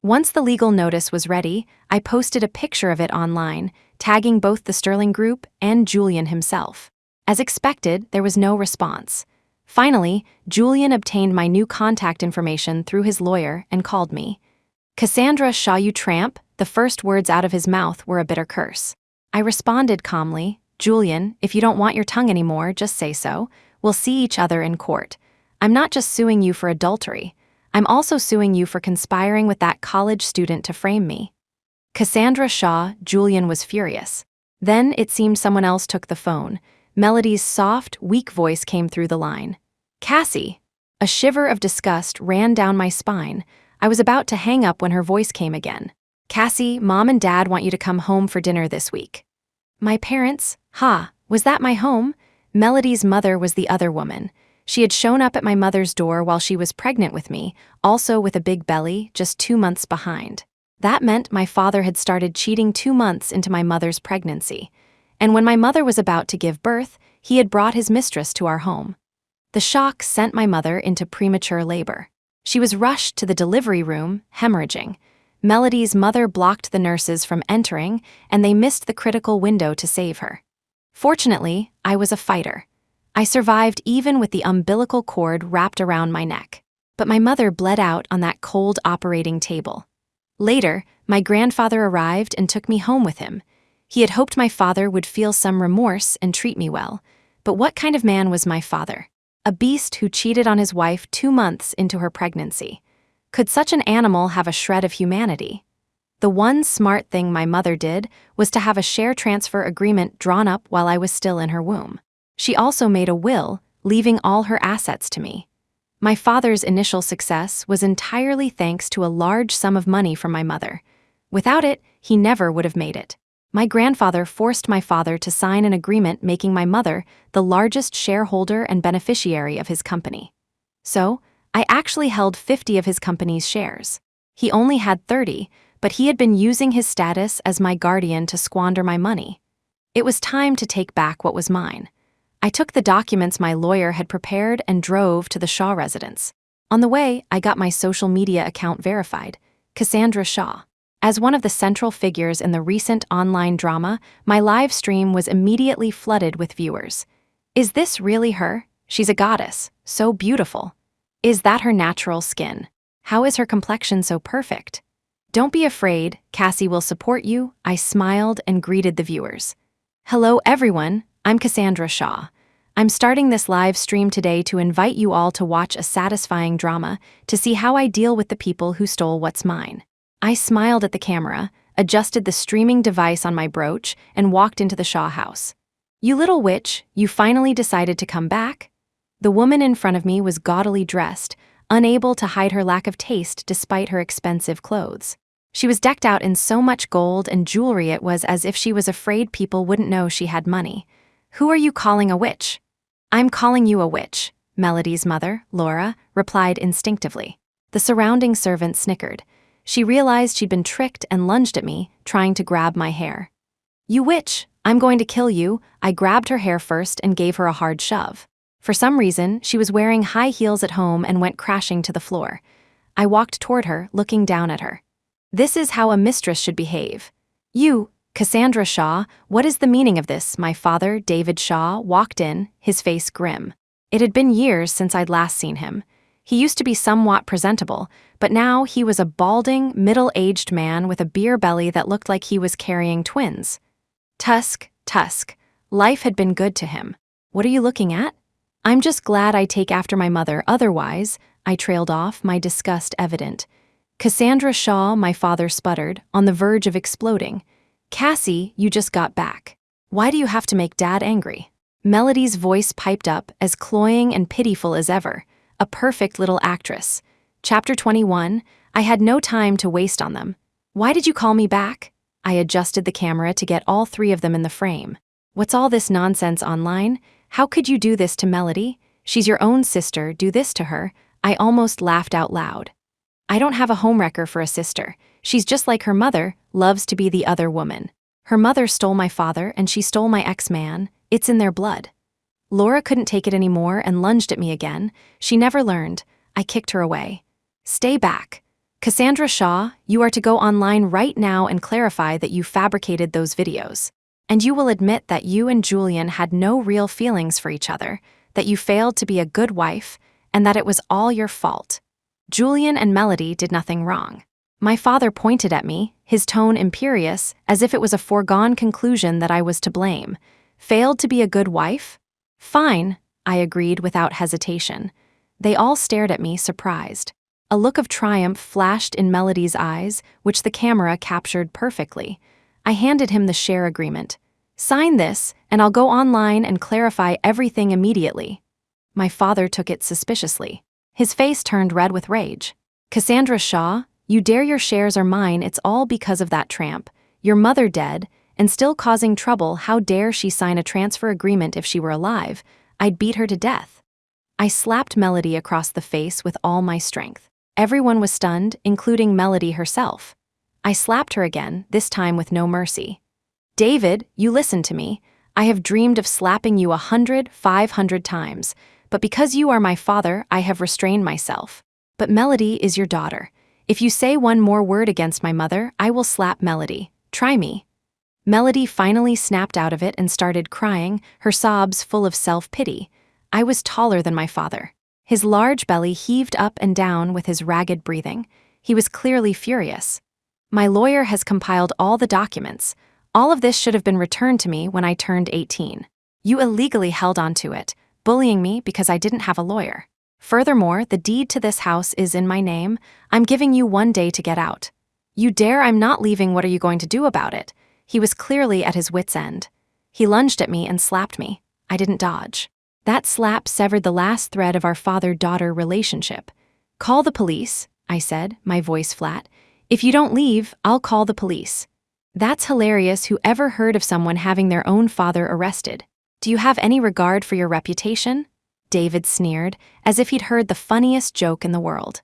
Once the legal notice was ready, I posted a picture of it online, tagging both the Sterling Group and Julian himself. As expected, there was no response. Finally, Julian obtained my new contact information through his lawyer and called me. Cassandra Shaw, you tramp. The first words out of his mouth were a bitter curse. I responded calmly, Julian, if you don't want your tongue anymore, just say so. We'll see each other in court. I'm not just suing you for adultery. I'm also suing you for conspiring with that college student to frame me. Cassandra Shaw, Julian was furious. Then it seemed someone else took the phone. Melody's soft, weak voice came through the line. Cassie. A shiver of disgust ran down my spine. I was about to hang up when her voice came again. Cassie, Mom and Dad want you to come home for dinner this week. My parents? Was that my home? Melody's mother was the other woman. She had shown up at my mother's door while she was pregnant with me, also with a big belly, just 2 months behind. That meant my father had started cheating 2 months into my mother's pregnancy. And when my mother was about to give birth, he had brought his mistress to our home. The shock sent my mother into premature labor. She was rushed to the delivery room, hemorrhaging. Melody's mother blocked the nurses from entering, and they missed the critical window to save her. Fortunately, I was a fighter. I survived even with the umbilical cord wrapped around my neck. But my mother bled out on that cold operating table. Later, my grandfather arrived and took me home with him. He had hoped my father would feel some remorse and treat me well. But what kind of man was my father? A beast who cheated on his wife 2 months into her pregnancy. Could such an animal have a shred of humanity? The one smart thing my mother did was to have a share transfer agreement drawn up while I was still in her womb. She also made a will, leaving all her assets to me. My father's initial success was entirely thanks to a large sum of money from my mother. Without it, he never would have made it. My grandfather forced my father to sign an agreement making my mother the largest shareholder and beneficiary of his company. So, I actually held 50 of his company's shares. He only had 30, but he had been using his status as my guardian to squander my money. It was time to take back what was mine. I took the documents my lawyer had prepared and drove to the Shaw residence. On the way, I got my social media account verified, Cassandra Shaw. As one of the central figures in the recent online drama, my live stream was immediately flooded with viewers. Is this really her? She's a goddess, so beautiful. Is that her natural skin? How is her complexion so perfect? Don't be afraid, Cassie will support you, I smiled and greeted the viewers. Hello everyone, I'm Cassandra Shaw. I'm starting this live stream today to invite you all to watch a satisfying drama to see how I deal with the people who stole what's mine. I smiled at the camera, adjusted the streaming device on my brooch, and walked into the Shaw house. You little witch, you finally decided to come back? The woman in front of me was gaudily dressed, unable to hide her lack of taste despite her expensive clothes. She was decked out in so much gold and jewelry it was as if she was afraid people wouldn't know she had money. Who are you calling a witch? I'm calling you a witch, Melody's mother, Laura, replied instinctively. The surrounding servant snickered. She realized she'd been tricked and lunged at me, trying to grab my hair. You witch, I'm going to kill you. I grabbed her hair first and gave her a hard shove. For some reason, she was wearing high heels at home and went crashing to the floor. I walked toward her, looking down at her. This is how a mistress should behave. You, Cassandra Shaw, what is the meaning of this? My father, David Shaw, walked in, his face grim. It had been years since I'd last seen him. He used to be somewhat presentable, but now he was a balding, middle-aged man with a beer belly that looked like he was carrying twins. Tusk, life had been good to him. What are you looking at? I'm just glad I take after my mother, otherwise, I trailed off, my disgust evident. Cassandra Shaw, my father sputtered, on the verge of exploding. Cassie, you just got back. Why do you have to make Dad angry? Melody's voice piped up, as cloying and pitiful as ever. A perfect little actress. Chapter 21, I had no time to waste on them. Why did you call me back? I adjusted the camera to get all 3 of them in the frame. What's all this nonsense online? How could you do this to Melody? She's your own sister, do this to her. I almost laughed out loud. I don't have a homewrecker for a sister. She's just like her mother, loves to be the other woman. Her mother stole my father and she stole my ex-man. It's in their blood. Laura couldn't take it anymore and lunged at me again. She never learned. I kicked her away. Stay back. Cassandra Shaw, you are to go online right now and clarify that you fabricated those videos. And you will admit that you and Julian had no real feelings for each other, that you failed to be a good wife, and that it was all your fault. Julian and Melody did nothing wrong. My father pointed at me, his tone imperious, as if it was a foregone conclusion that I was to blame. Failed to be a good wife? Fine, I agreed without hesitation. They all stared at me, surprised. A look of triumph flashed in Melody's eyes, which the camera captured perfectly. I handed him the share agreement. Sign this, and I'll go online and clarify everything immediately. My father took it suspiciously. His face turned red with rage. Cassandra Shaw, you dare your shares are mine, it's all because of that tramp. Your mother dead, and still causing trouble, how dare she sign a transfer agreement if she were alive? I'd beat her to death. I slapped Melody across the face with all my strength. Everyone was stunned, including Melody herself. I slapped her again, this time with no mercy. David, you listen to me. I have dreamed of slapping you 100, 500 times, but because you are my father, I have restrained myself. But Melody is your daughter. If you say one more word against my mother, I will slap Melody. Try me. Melody finally snapped out of it and started crying, her sobs full of self-pity. I was taller than my father. His large belly heaved up and down with his ragged breathing. He was clearly furious. My lawyer has compiled all the documents. All of this should have been returned to me when I turned 18. You illegally held onto it, bullying me because I didn't have a lawyer. Furthermore, the deed to this house is in my name. I'm giving you 1 day to get out. You dare? I'm not leaving. What are you going to do about it? He was clearly at his wit's end. He lunged at me and slapped me. I didn't dodge. That slap severed the last thread of our father-daughter relationship. Call the police, I said, my voice flat. If you don't leave, I'll call the police. That's hilarious. Who ever heard of someone having their own father arrested? Do you have any regard for your reputation? David sneered, as if he'd heard the funniest joke in the world.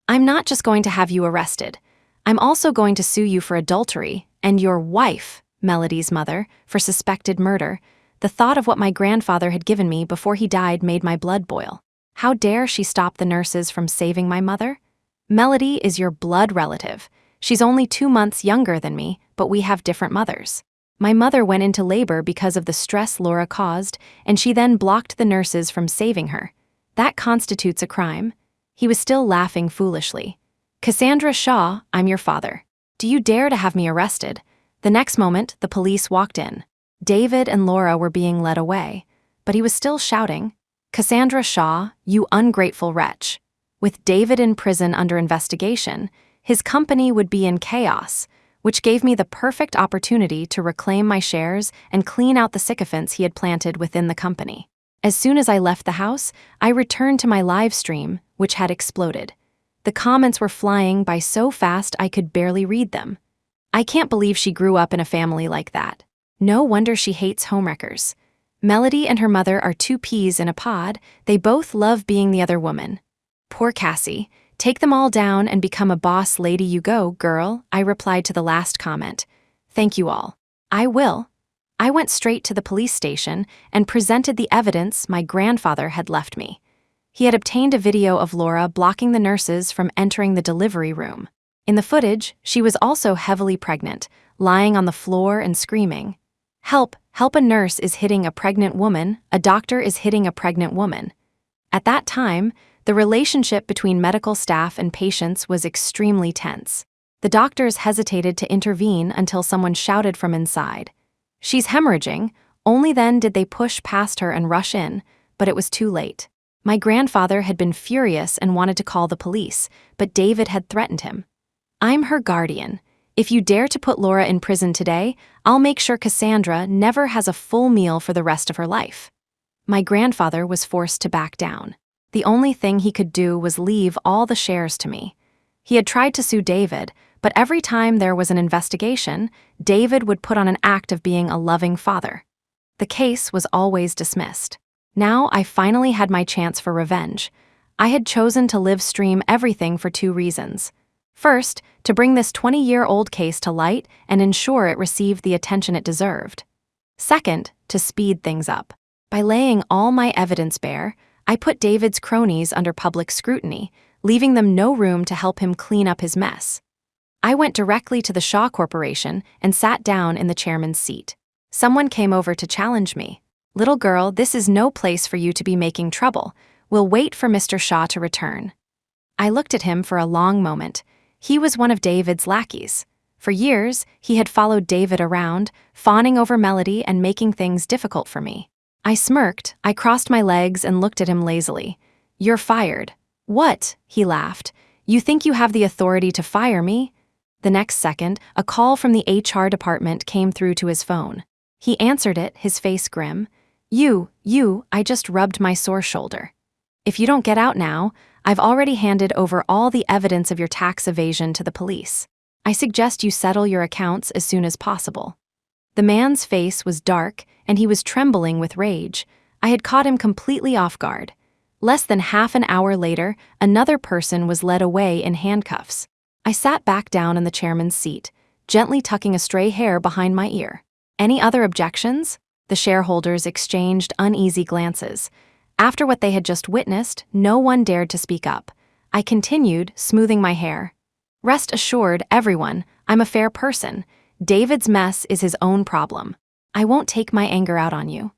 I'm not just going to have you arrested. I'm also going to sue you for adultery, and your wife, Melody's mother, for suspected murder. The thought of what my grandfather had given me before he died made my blood boil. How dare she stop the nurses from saving my mother? Melody is your blood relative. She's only 2 months younger than me, but we have different mothers. My mother went into labor because of the stress Laura caused, and she then blocked the nurses from saving her. That constitutes a crime. He was still laughing foolishly. Cassandra Shaw, I'm your father. Do you dare to have me arrested? The next moment, the police walked in. David and Laura were being led away, but he was still shouting, Cassandra Shaw, you ungrateful wretch. With David in prison under investigation, his company would be in chaos, which gave me the perfect opportunity to reclaim my shares and clean out the sycophants he had planted within the company. As soon as I left the house, I returned to my live stream, which had exploded. The comments were flying by so fast I could barely read them. I can't believe she grew up in a family like that. No wonder she hates homewreckers. Melody and her mother are 2 peas in a pod. They both love being the other woman. Poor Cassie. Take them all down and become a boss lady. You go, girl, I replied to the last comment. Thank you all. I will. I went straight to the police station and presented the evidence my grandfather had left me. He had obtained a video of Laura blocking the nurses from entering the delivery room. In the footage, she was also heavily pregnant, lying on the floor and screaming. Help, help, a nurse is hitting a pregnant woman, a doctor is hitting a pregnant woman. At that time, the relationship between medical staff and patients was extremely tense. The doctors hesitated to intervene until someone shouted from inside. She's hemorrhaging. Only then did they push past her and rush in, but it was too late. My grandfather had been furious and wanted to call the police, but David had threatened him. I'm her guardian. If you dare to put Laura in prison today, I'll make sure Cassandra never has a full meal for the rest of her life. My grandfather was forced to back down. The only thing he could do was leave all the shares to me. He had tried to sue David, but every time there was an investigation, David would put on an act of being a loving father. The case was always dismissed. Now I finally had my chance for revenge. I had chosen to live stream everything for 2 reasons. First, to bring this 20-year-old case to light and ensure it received the attention it deserved. Second, to speed things up. By laying all my evidence bare, I put David's cronies under public scrutiny, leaving them no room to help him clean up his mess. I went directly to the Shaw Corporation and sat down in the chairman's seat. Someone came over to challenge me. Little girl, this is no place for you to be making trouble. We'll wait for Mr. Shaw to return. I looked at him for a long moment. He was one of David's lackeys. For years, he had followed David around, fawning over Melody and making things difficult for me. I smirked, I crossed my legs and looked at him lazily. You're fired. What? He laughed. You think you have the authority to fire me? The next second, a call from the HR department came through to his phone. He answered it, his face grim. I just rubbed my sore shoulder. If you don't get out now, I've already handed over all the evidence of your tax evasion to the police. I suggest you settle your accounts as soon as possible. The man's face was dark, and he was trembling with rage. I had caught him completely off guard. Less than half an hour later, another person was led away in handcuffs. I sat back down in the chairman's seat, gently tucking a stray hair behind my ear. Any other objections? The shareholders exchanged uneasy glances. After what they had just witnessed, no one dared to speak up. I continued, smoothing my hair. Rest assured, everyone, I'm a fair person. David's mess is his own problem. I won't take my anger out on you.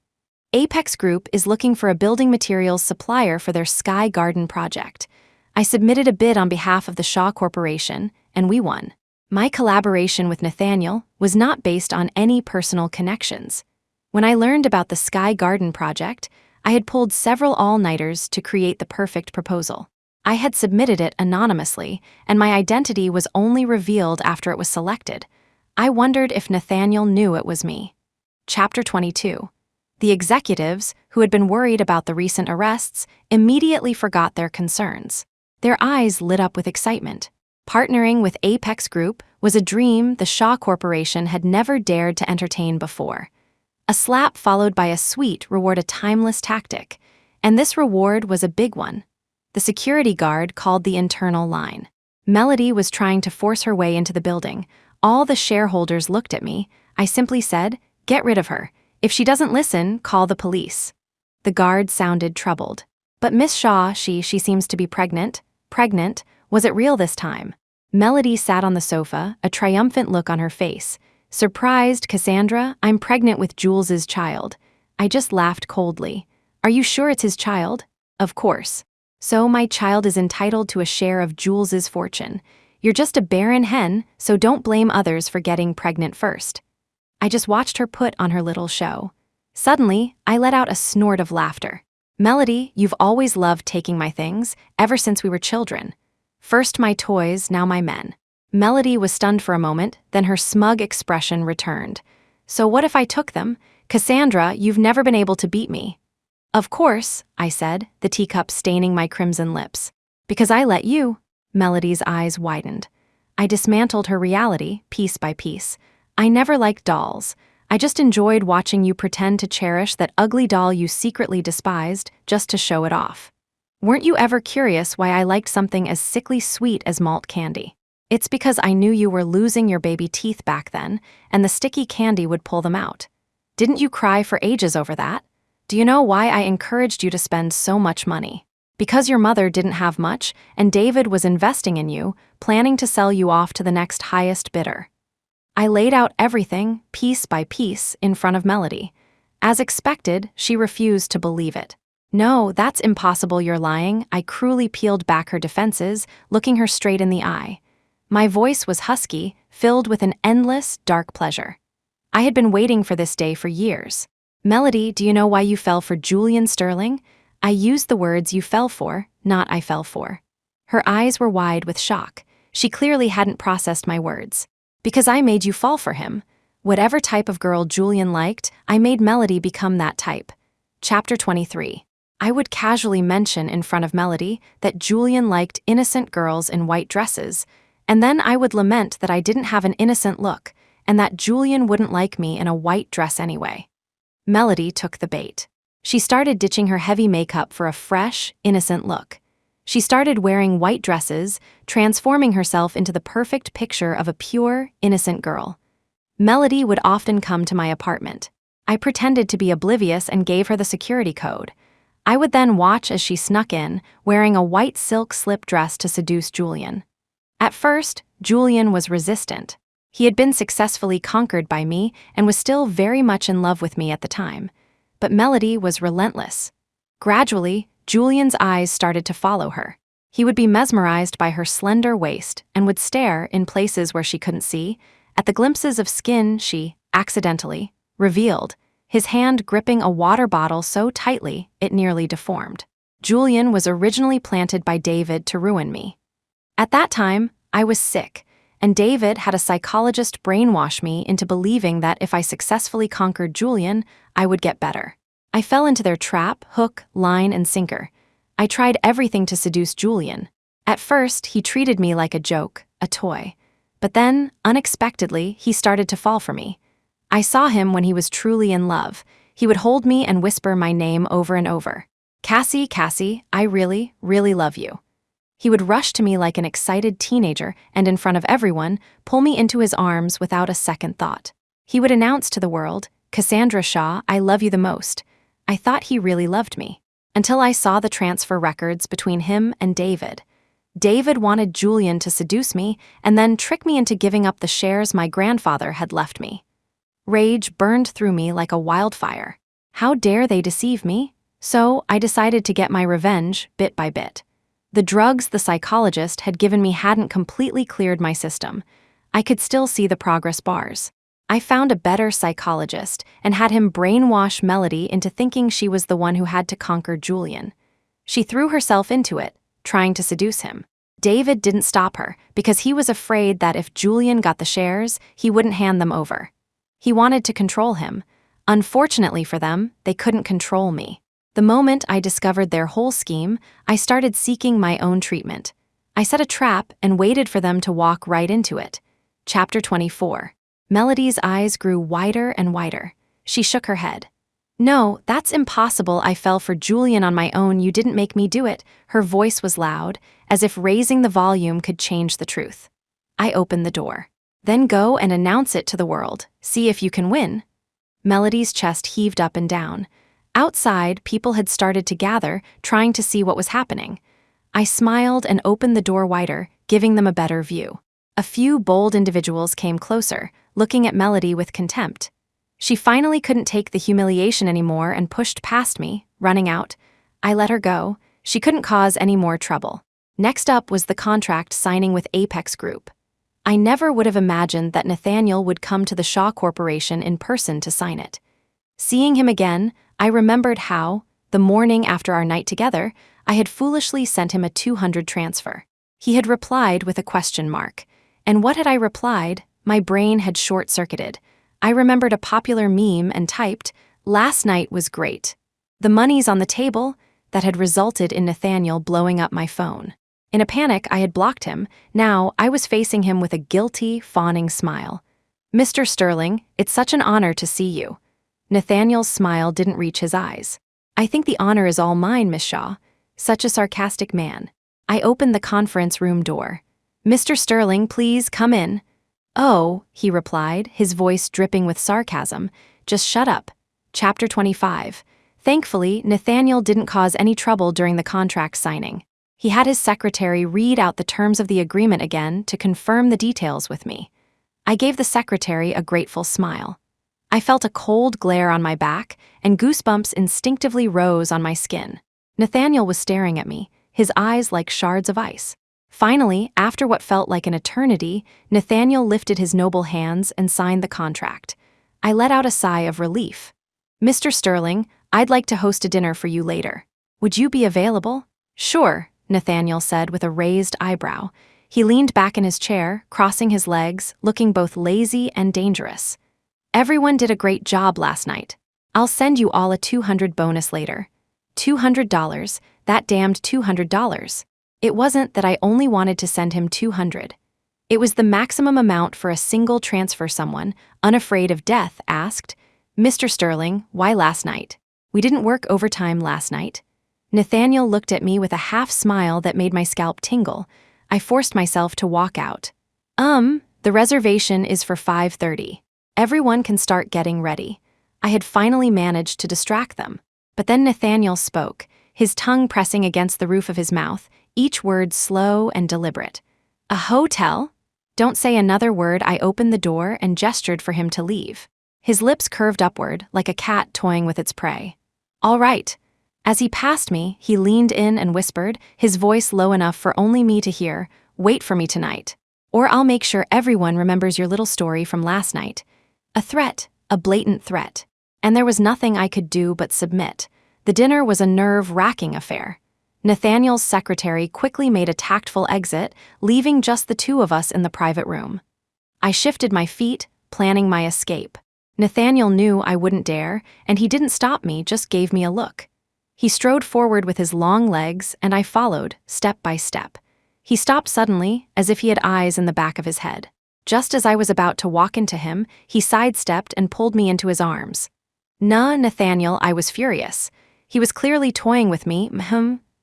Apex Group is looking for a building materials supplier for their Sky Garden project. I submitted a bid on behalf of the Shaw Corporation, and we won. My collaboration with Nathaniel was not based on any personal connections. When I learned about the Sky Garden project, I had pulled several all-nighters to create the perfect proposal. I had submitted it anonymously, and my identity was only revealed after it was selected. I wondered if Nathaniel knew it was me. Chapter 22. The executives, who had been worried about the recent arrests, immediately forgot their concerns. Their eyes lit up with excitement. Partnering with Apex Group was a dream the Shaw Corporation had never dared to entertain before. A slap followed by a sweet reward, a timeless tactic, and this reward was a big one. The security guard called the internal line. Melody was trying to force her way into the building. All the shareholders looked at me. I simply said, "Get rid of her. If she doesn't listen, call the police." The guard sounded troubled. "But Miss Shaw, she seems to be pregnant." Pregnant? Was it real this time? Melody sat on the sofa, a triumphant look on her face. "Surprised, Cassandra? I'm pregnant with Jules's child." I just laughed coldly. "Are you sure it's his child?" "Of course." "So my child is entitled to a share of Jules's fortune. You're just a barren hen, so don't blame others for getting pregnant first." I just watched her put on her little show. Suddenly, I let out a snort of laughter. "Melody, you've always loved taking my things, ever since we were children. First my toys, now my men." Melody was stunned for a moment, then her smug expression returned. "So what if I took them? Cassandra, you've never been able to beat me." "Of course," I said, the teacup staining my crimson lips. "Because I let you." Melody's eyes widened. I dismantled her reality, piece by piece. "I never liked dolls. I just enjoyed watching you pretend to cherish that ugly doll you secretly despised, just to show it off. Weren't you ever curious why I liked something as sickly sweet as malt candy? It's because I knew you were losing your baby teeth back then, and the sticky candy would pull them out. Didn't you cry for ages over that? Do you know why I encouraged you to spend so much money? Because your mother didn't have much, and David was investing in you, planning to sell you off to the next highest bidder." I laid out everything, piece by piece, in front of Melody. As expected, she refused to believe it. "No, that's impossible, you're lying." I cruelly peeled back her defenses, looking her straight in the eye. My voice was husky, filled with an endless, dark pleasure. I had been waiting for this day for years. "Melody, do you know why you fell for Julian Sterling?" I used the words "you fell for," not "I fell for." Her eyes were wide with shock. She clearly hadn't processed my words. "Because I made you fall for him. Whatever type of girl Julian liked, I made Melody become that type." Chapter 23. I would casually mention in front of Melody that Julian liked innocent girls in white dresses, and then I would lament that I didn't have an innocent look, and that Julian wouldn't like me in a white dress anyway. Melody took the bait. She started ditching her heavy makeup for a fresh, innocent look. She started wearing white dresses, transforming herself into the perfect picture of a pure, innocent girl. Melody would often come to my apartment. I pretended to be oblivious and gave her the security code. I would then watch as she snuck in, wearing a white silk slip dress to seduce Julian. At first, Julian was resistant. He had been successfully conquered by me and was still very much in love with me at the time. But Melody was relentless. Gradually, Julian's eyes started to follow her. He would be mesmerized by her slender waist and would stare in places where she couldn't see, at the glimpses of skin she, accidentally, revealed, his hand gripping a water bottle so tightly it nearly deformed. Julian was originally planted by David to ruin me. At that time, I was sick, and David had a psychologist brainwash me into believing that if I successfully conquered Julian, I would get better. I fell into their trap, hook, line, and sinker. I tried everything to seduce Julian. At first, he treated me like a joke, a toy. But then, unexpectedly, he started to fall for me. I saw him when he was truly in love. He would hold me and whisper my name over and over. "Cassie, Cassie, I really, really love you." He would rush to me like an excited teenager and, in front of everyone, pull me into his arms without a second thought. He would announce to the world, "Cassandra Shaw, I love you the most." I thought he really loved me, until I saw the transfer records between him and David. David wanted Julian to seduce me and then trick me into giving up the shares my grandfather had left me. Rage burned through me like a wildfire. How dare they deceive me? So I decided to get my revenge bit by bit. The drugs the psychologist had given me hadn't completely cleared my system. I could still see the progress bars. I found a better psychologist and had him brainwash Melody into thinking she was the one who had to conquer Julian. She threw herself into it, trying to seduce him. David didn't stop her because he was afraid that if Julian got the shares, he wouldn't hand them over. He wanted to control him. Unfortunately for them, they couldn't control me. The moment I discovered their whole scheme, I started seeking my own treatment. I set a trap and waited for them to walk right into it. Chapter 24. Melody's eyes grew wider and wider. She shook her head. "No, that's impossible. I fell for Julian on my own. You didn't make me do it." Her voice was loud, as if raising the volume could change the truth. I opened the door. "Then go and announce it to the world. See if you can win." Melody's chest heaved up and down. Outside, people had started to gather, trying to see what was happening. I smiled and opened the door wider, giving them a better view. A few bold individuals came closer, looking at Melody with contempt. She finally couldn't take the humiliation anymore and pushed past me, running out. I let her go. She couldn't cause any more trouble. Next up was the contract signing with Apex Group. I never would have imagined that Nathaniel would come to the Shaw Corporation in person to sign it. Seeing him again, I remembered how, the morning after our night together, I had foolishly sent him a 200 transfer. He had replied with a question mark. And what had I replied? My brain had short-circuited. I remembered a popular meme and typed, "Last night was great." The money's on the table. That had resulted in Nathaniel blowing up my phone. In a panic, I had blocked him. Now, I was facing him with a guilty, fawning smile. "Mr. Sterling, it's such an honor to see you." Nathaniel's smile didn't reach his eyes. "I think the honor is all mine, Miss Shaw." Such a sarcastic man. I opened the conference room door. "Mr. Sterling, please come in." "Oh," he replied, his voice dripping with sarcasm. "Just shut up." Chapter 25. Thankfully, Nathaniel didn't cause any trouble during the contract signing. He had his secretary read out the terms of the agreement again to confirm the details with me. I gave the secretary a grateful smile. I felt a cold glare on my back, and goosebumps instinctively rose on my skin. Nathaniel was staring at me, his eyes like shards of ice. Finally, after what felt like an eternity, Nathaniel lifted his noble hands and signed the contract. I let out a sigh of relief. "Mr. Sterling, I'd like to host a dinner for you later. Would you be available?" "Sure," Nathaniel said with a raised eyebrow. He leaned back in his chair, crossing his legs, looking both lazy and dangerous. "Everyone did a great job last night. I'll send you all a 200 bonus later." $200, that damned $200. It wasn't that I only wanted to send him 200. It was the maximum amount for a single transfer. Someone, unafraid of death, asked, "Mr. Sterling, why last night? We didn't work overtime last night." Nathaniel looked at me with a half smile that made my scalp tingle. I forced myself to walk out. The reservation is for 5:30. Everyone can start getting ready." I had finally managed to distract them. But then Nathaniel spoke, his tongue pressing against the roof of his mouth, each word slow and deliberate. "A hotel?" "Don't say another word." I opened the door and gestured for him to leave. His lips curved upward, like a cat toying with its prey. "All right." As he passed me, he leaned in and whispered, his voice low enough for only me to hear, "Wait for me tonight. Or I'll make sure everyone remembers your little story from last night." A threat, a blatant threat. And there was nothing I could do but submit. The dinner was a nerve-wracking affair. Nathaniel's secretary quickly made a tactful exit, leaving just the two of us in the private room. I shifted my feet, planning my escape. Nathaniel knew I wouldn't dare, and he didn't stop me, just gave me a look. He strode forward with his long legs, and I followed, step by step. He stopped suddenly, as if he had eyes in the back of his head. Just as I was about to walk into him, he sidestepped and pulled me into his arms. "Nah, Nathaniel," I was furious. He was clearly toying with me.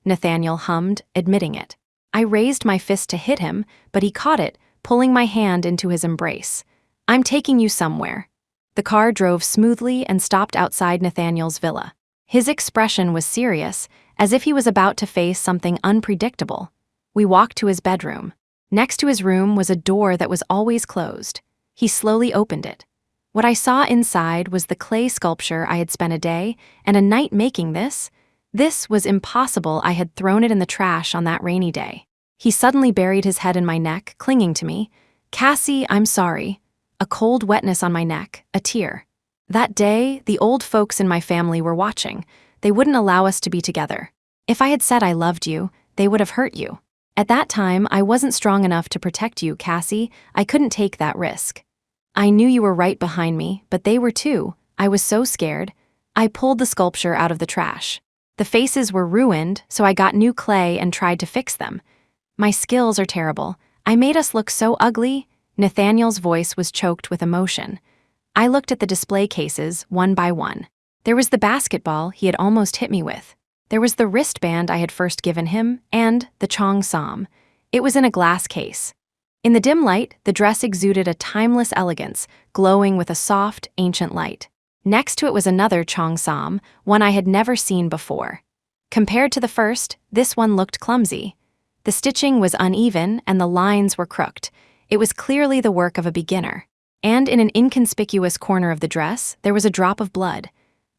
Nathaniel hummed, admitting it. I raised my fist to hit him, but he caught it, pulling my hand into his embrace. "I'm taking you somewhere." The car drove smoothly and stopped outside Nathaniel's villa. His expression was serious, as if he was about to face something unpredictable. We walked to his bedroom. Next to his room was a door that was always closed. He slowly opened it. What I saw inside was the clay sculpture I had spent a day and a night making this. This was impossible. I had thrown it in the trash on that rainy day. He suddenly buried his head in my neck, clinging to me. Cassie, I'm sorry. A cold wetness on my neck, a tear. That day, the old folks in my family were watching. They wouldn't allow us to be together. If I had said I loved you, they would have hurt you. At that time, I wasn't strong enough to protect you, Cassie. I couldn't take that risk. I knew you were right behind me, but they were too. I was so scared. I pulled the sculpture out of the trash. The faces were ruined, so I got new clay and tried to fix them. My skills are terrible. I made us look so ugly. Nathaniel's voice was choked with emotion. I looked at the display cases, one by one. There was the basketball he had almost hit me with. There was the wristband I had first given him, and the cheongsam. It was in a glass case. In the dim light, the dress exuded a timeless elegance, glowing with a soft, ancient light. Next to it was another cheongsam, one I had never seen before. Compared to the first, this one looked clumsy. The stitching was uneven and the lines were crooked. It was clearly the work of a beginner. And in an inconspicuous corner of the dress, there was a drop of blood.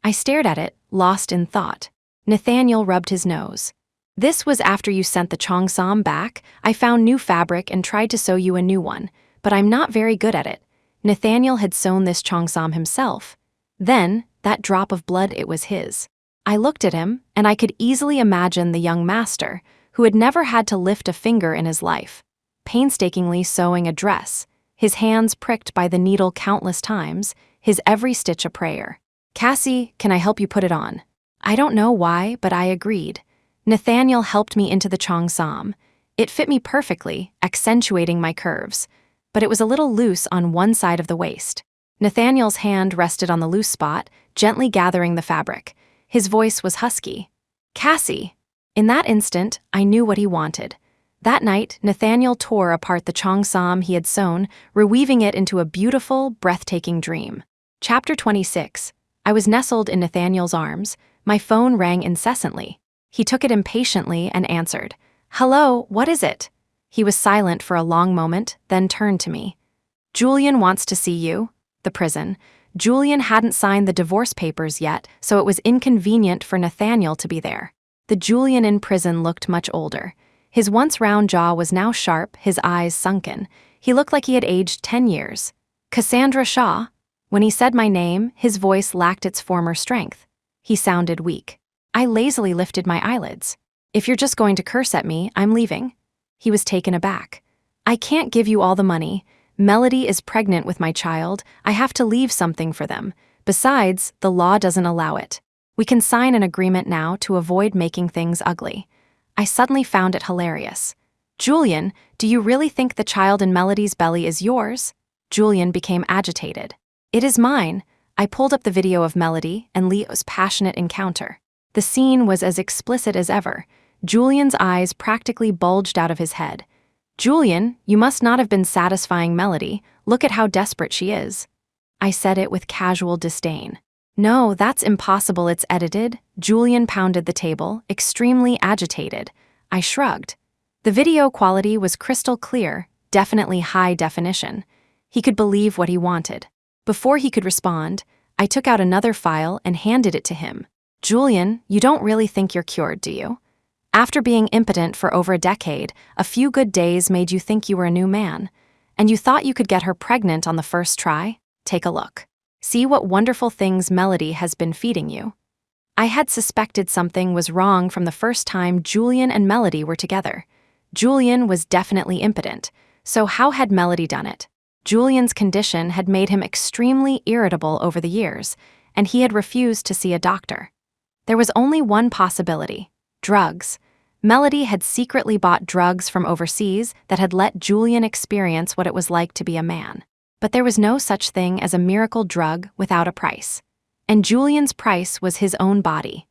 I stared at it, lost in thought. Nathaniel rubbed his nose. This was after you sent the cheongsam back. I found new fabric and tried to sew you a new one, but I'm not very good at it. Nathaniel had sewn this cheongsam himself. Then, that drop of blood, it was his. I looked at him, and I could easily imagine the young master, who had never had to lift a finger in his life, painstakingly sewing a dress, his hands pricked by the needle countless times, his every stitch a prayer. Cassie, can I help you put it on? I don't know why, but I agreed. Nathaniel helped me into the cheongsam. It fit me perfectly, accentuating my curves, but it was a little loose on one side of the waist. Nathaniel's hand rested on the loose spot, gently gathering the fabric. His voice was husky. Cassie! In that instant, I knew what he wanted. That night, Nathaniel tore apart the cheongsam he had sewn, reweaving it into a beautiful, breathtaking dream. Chapter 26. I was nestled in Nathaniel's arms. My phone rang incessantly. He took it impatiently and answered. Hello, what is it? He was silent for a long moment, then turned to me. Julian wants to see you. The prison. Julian hadn't signed the divorce papers yet, so it was inconvenient for Nathaniel to be there. The Julian in prison looked much older. His once round jaw was now sharp, his eyes sunken. He looked like he had aged 10 years. Cassandra Shaw. When he said my name, his voice lacked its former strength. He sounded weak. I lazily lifted my eyelids. If you're just going to curse at me, I'm leaving. He was taken aback. I can't give you all the money. Melody is pregnant with my child. I have to leave something for them. Besides, the law doesn't allow it. We can sign an agreement now to avoid making things ugly. I suddenly found it hilarious. Julian, do you really think the child in Melody's belly is yours? Julian became agitated. It is mine. I pulled up the video of Melody and Leo's passionate encounter. The scene was as explicit as ever. Julian's eyes practically bulged out of his head. Julian, you must not have been satisfying Melody. Look at how desperate she is. I said it with casual disdain. No, that's impossible, it's edited. Julian pounded the table, extremely agitated. I shrugged. The video quality was crystal clear, definitely high definition. He could believe what he wanted. Before he could respond, I took out another file and handed it to him. Julian, you don't really think you're cured, do you? After being impotent for over a decade, a few good days made you think you were a new man. And you thought you could get her pregnant on the first try? Take a look. See what wonderful things Melody has been feeding you. I had suspected something was wrong from the first time Julian and Melody were together. Julian was definitely impotent, so how had Melody done it? Julian's condition had made him extremely irritable over the years, and he had refused to see a doctor. There was only one possibility: drugs. Melody had secretly bought drugs from overseas that had let Julian experience what it was like to be a man. But there was no such thing as a miracle drug without a price. And Julian's price was his own body.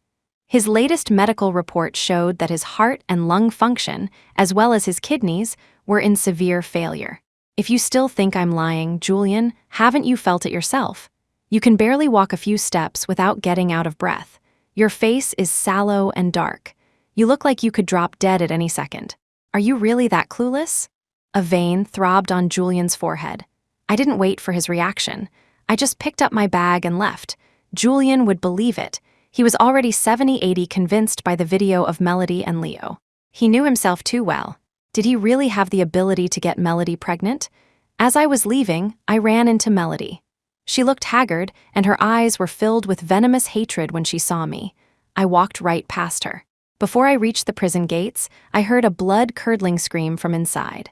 His latest medical report showed that his heart and lung function, as well as his kidneys, were in severe failure. If you still think I'm lying, Julian, haven't you felt it yourself? You can barely walk a few steps without getting out of breath. Your face is sallow and dark. You look like you could drop dead at any second. Are you really that clueless? A vein throbbed on Julian's forehead. I didn't wait for his reaction. I just picked up my bag and left. Julian would believe it. He was already 70-80 convinced by the video of Melody and Leo. He knew himself too well. Did he really have the ability to get Melody pregnant? As I was leaving, I ran into Melody. She looked haggard, and her eyes were filled with venomous hatred when she saw me. I walked right past her. Before I reached the prison gates, I heard a blood-curdling scream from inside.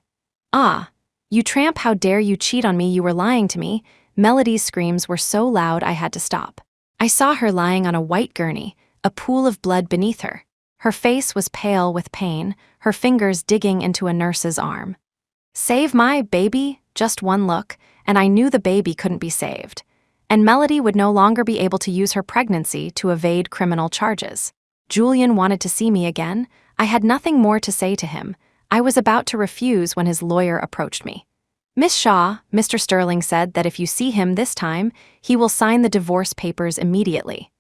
"Ah, you tramp, how dare you cheat on me, you were lying to me." Melody's screams were so loud I had to stop. I saw her lying on a white gurney, a pool of blood beneath her. Her face was pale with pain, her fingers digging into a nurse's arm. "Save my baby," just one look, and I knew the baby couldn't be saved. And Melody would no longer be able to use her pregnancy to evade criminal charges. Julian wanted to see me again. I had nothing more to say to him. I was about to refuse when his lawyer approached me. "Miss Shaw, Mr. Sterling said that if you see him this time, he will sign the divorce papers immediately."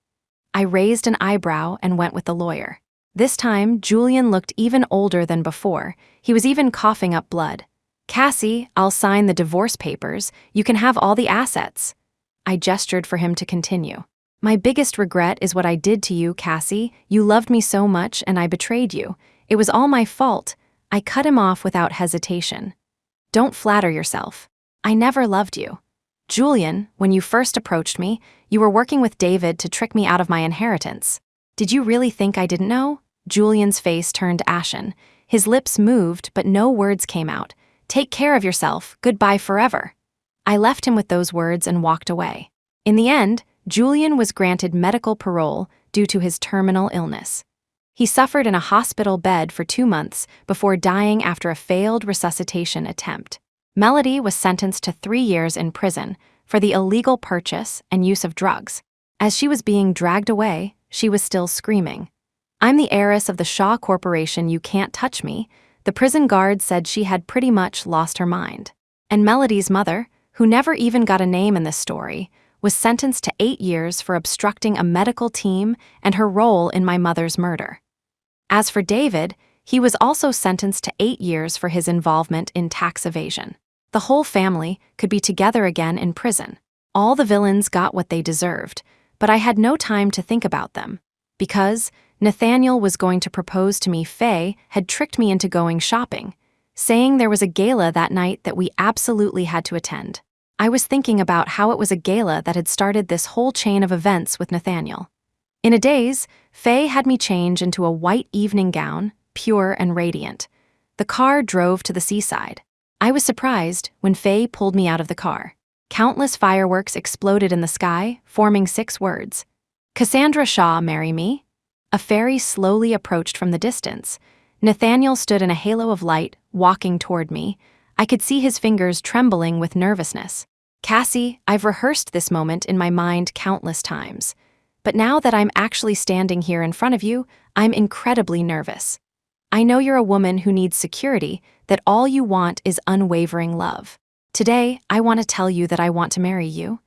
I raised an eyebrow and went with the lawyer. This time, Julian looked even older than before. He was even coughing up blood. "Cassie, I'll sign the divorce papers. You can have all the assets." I gestured for him to continue. "My biggest regret is what I did to you, Cassie. You loved me so much and I betrayed you. It was all my fault." I cut him off without hesitation. "Don't flatter yourself. I never loved you. Julian, when you first approached me, you were working with David to trick me out of my inheritance. Did you really think I didn't know?" Julian's face turned ashen. His lips moved, but no words came out. "Take care of yourself. Goodbye forever." I left him with those words and walked away. In the end, Julian was granted medical parole due to his terminal illness. He suffered in a hospital bed for 2 months before dying after a failed resuscitation attempt. Melody was sentenced to 3 years in prison for the illegal purchase and use of drugs. As she was being dragged away, she was still screaming, "I'm the heiress of the Shaw Corporation, you can't touch me." The prison guard said she had pretty much lost her mind. And Melody's mother, who never even got a name in this story, was sentenced to 8 years for obstructing a medical team and her role in my mother's murder. As for David, he was also sentenced to 8 years for his involvement in tax evasion. The whole family could be together again in prison. All the villains got what they deserved, but I had no time to think about them. Because Nathaniel was going to propose to me, Faye had tricked me into going shopping, saying there was a gala that night that we absolutely had to attend. I was thinking about how it was a gala that had started this whole chain of events with Nathaniel. In a daze, Faye had me change into a white evening gown, pure and radiant. The car drove to the seaside. I was surprised when Faye pulled me out of the car. Countless fireworks exploded in the sky, forming 6 words. "Cassandra Shaw, marry me." A ferry slowly approached from the distance. Nathaniel stood in a halo of light, walking toward me. I could see his fingers trembling with nervousness. "Cassie, I've rehearsed this moment in my mind countless times. But now that I'm actually standing here in front of you, I'm incredibly nervous. I know you're a woman who needs security, that all you want is unwavering love. Today, I want to tell you that I want to marry you.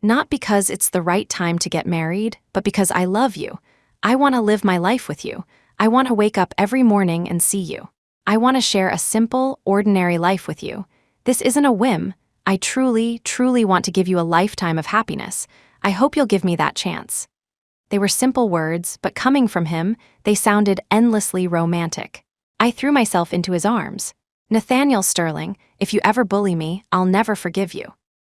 Not because it's the right time to get married, but because I love you. I want to live my life with you. I want to wake up every morning and see you. I want to share a simple, ordinary life with you. This isn't a whim. I truly, truly want to give you a lifetime of happiness. I hope you'll give me that chance." They were simple words, but coming from him, they sounded endlessly romantic. I threw myself into his arms. "Nathaniel Sterling, if you ever bully me, I'll never forgive you."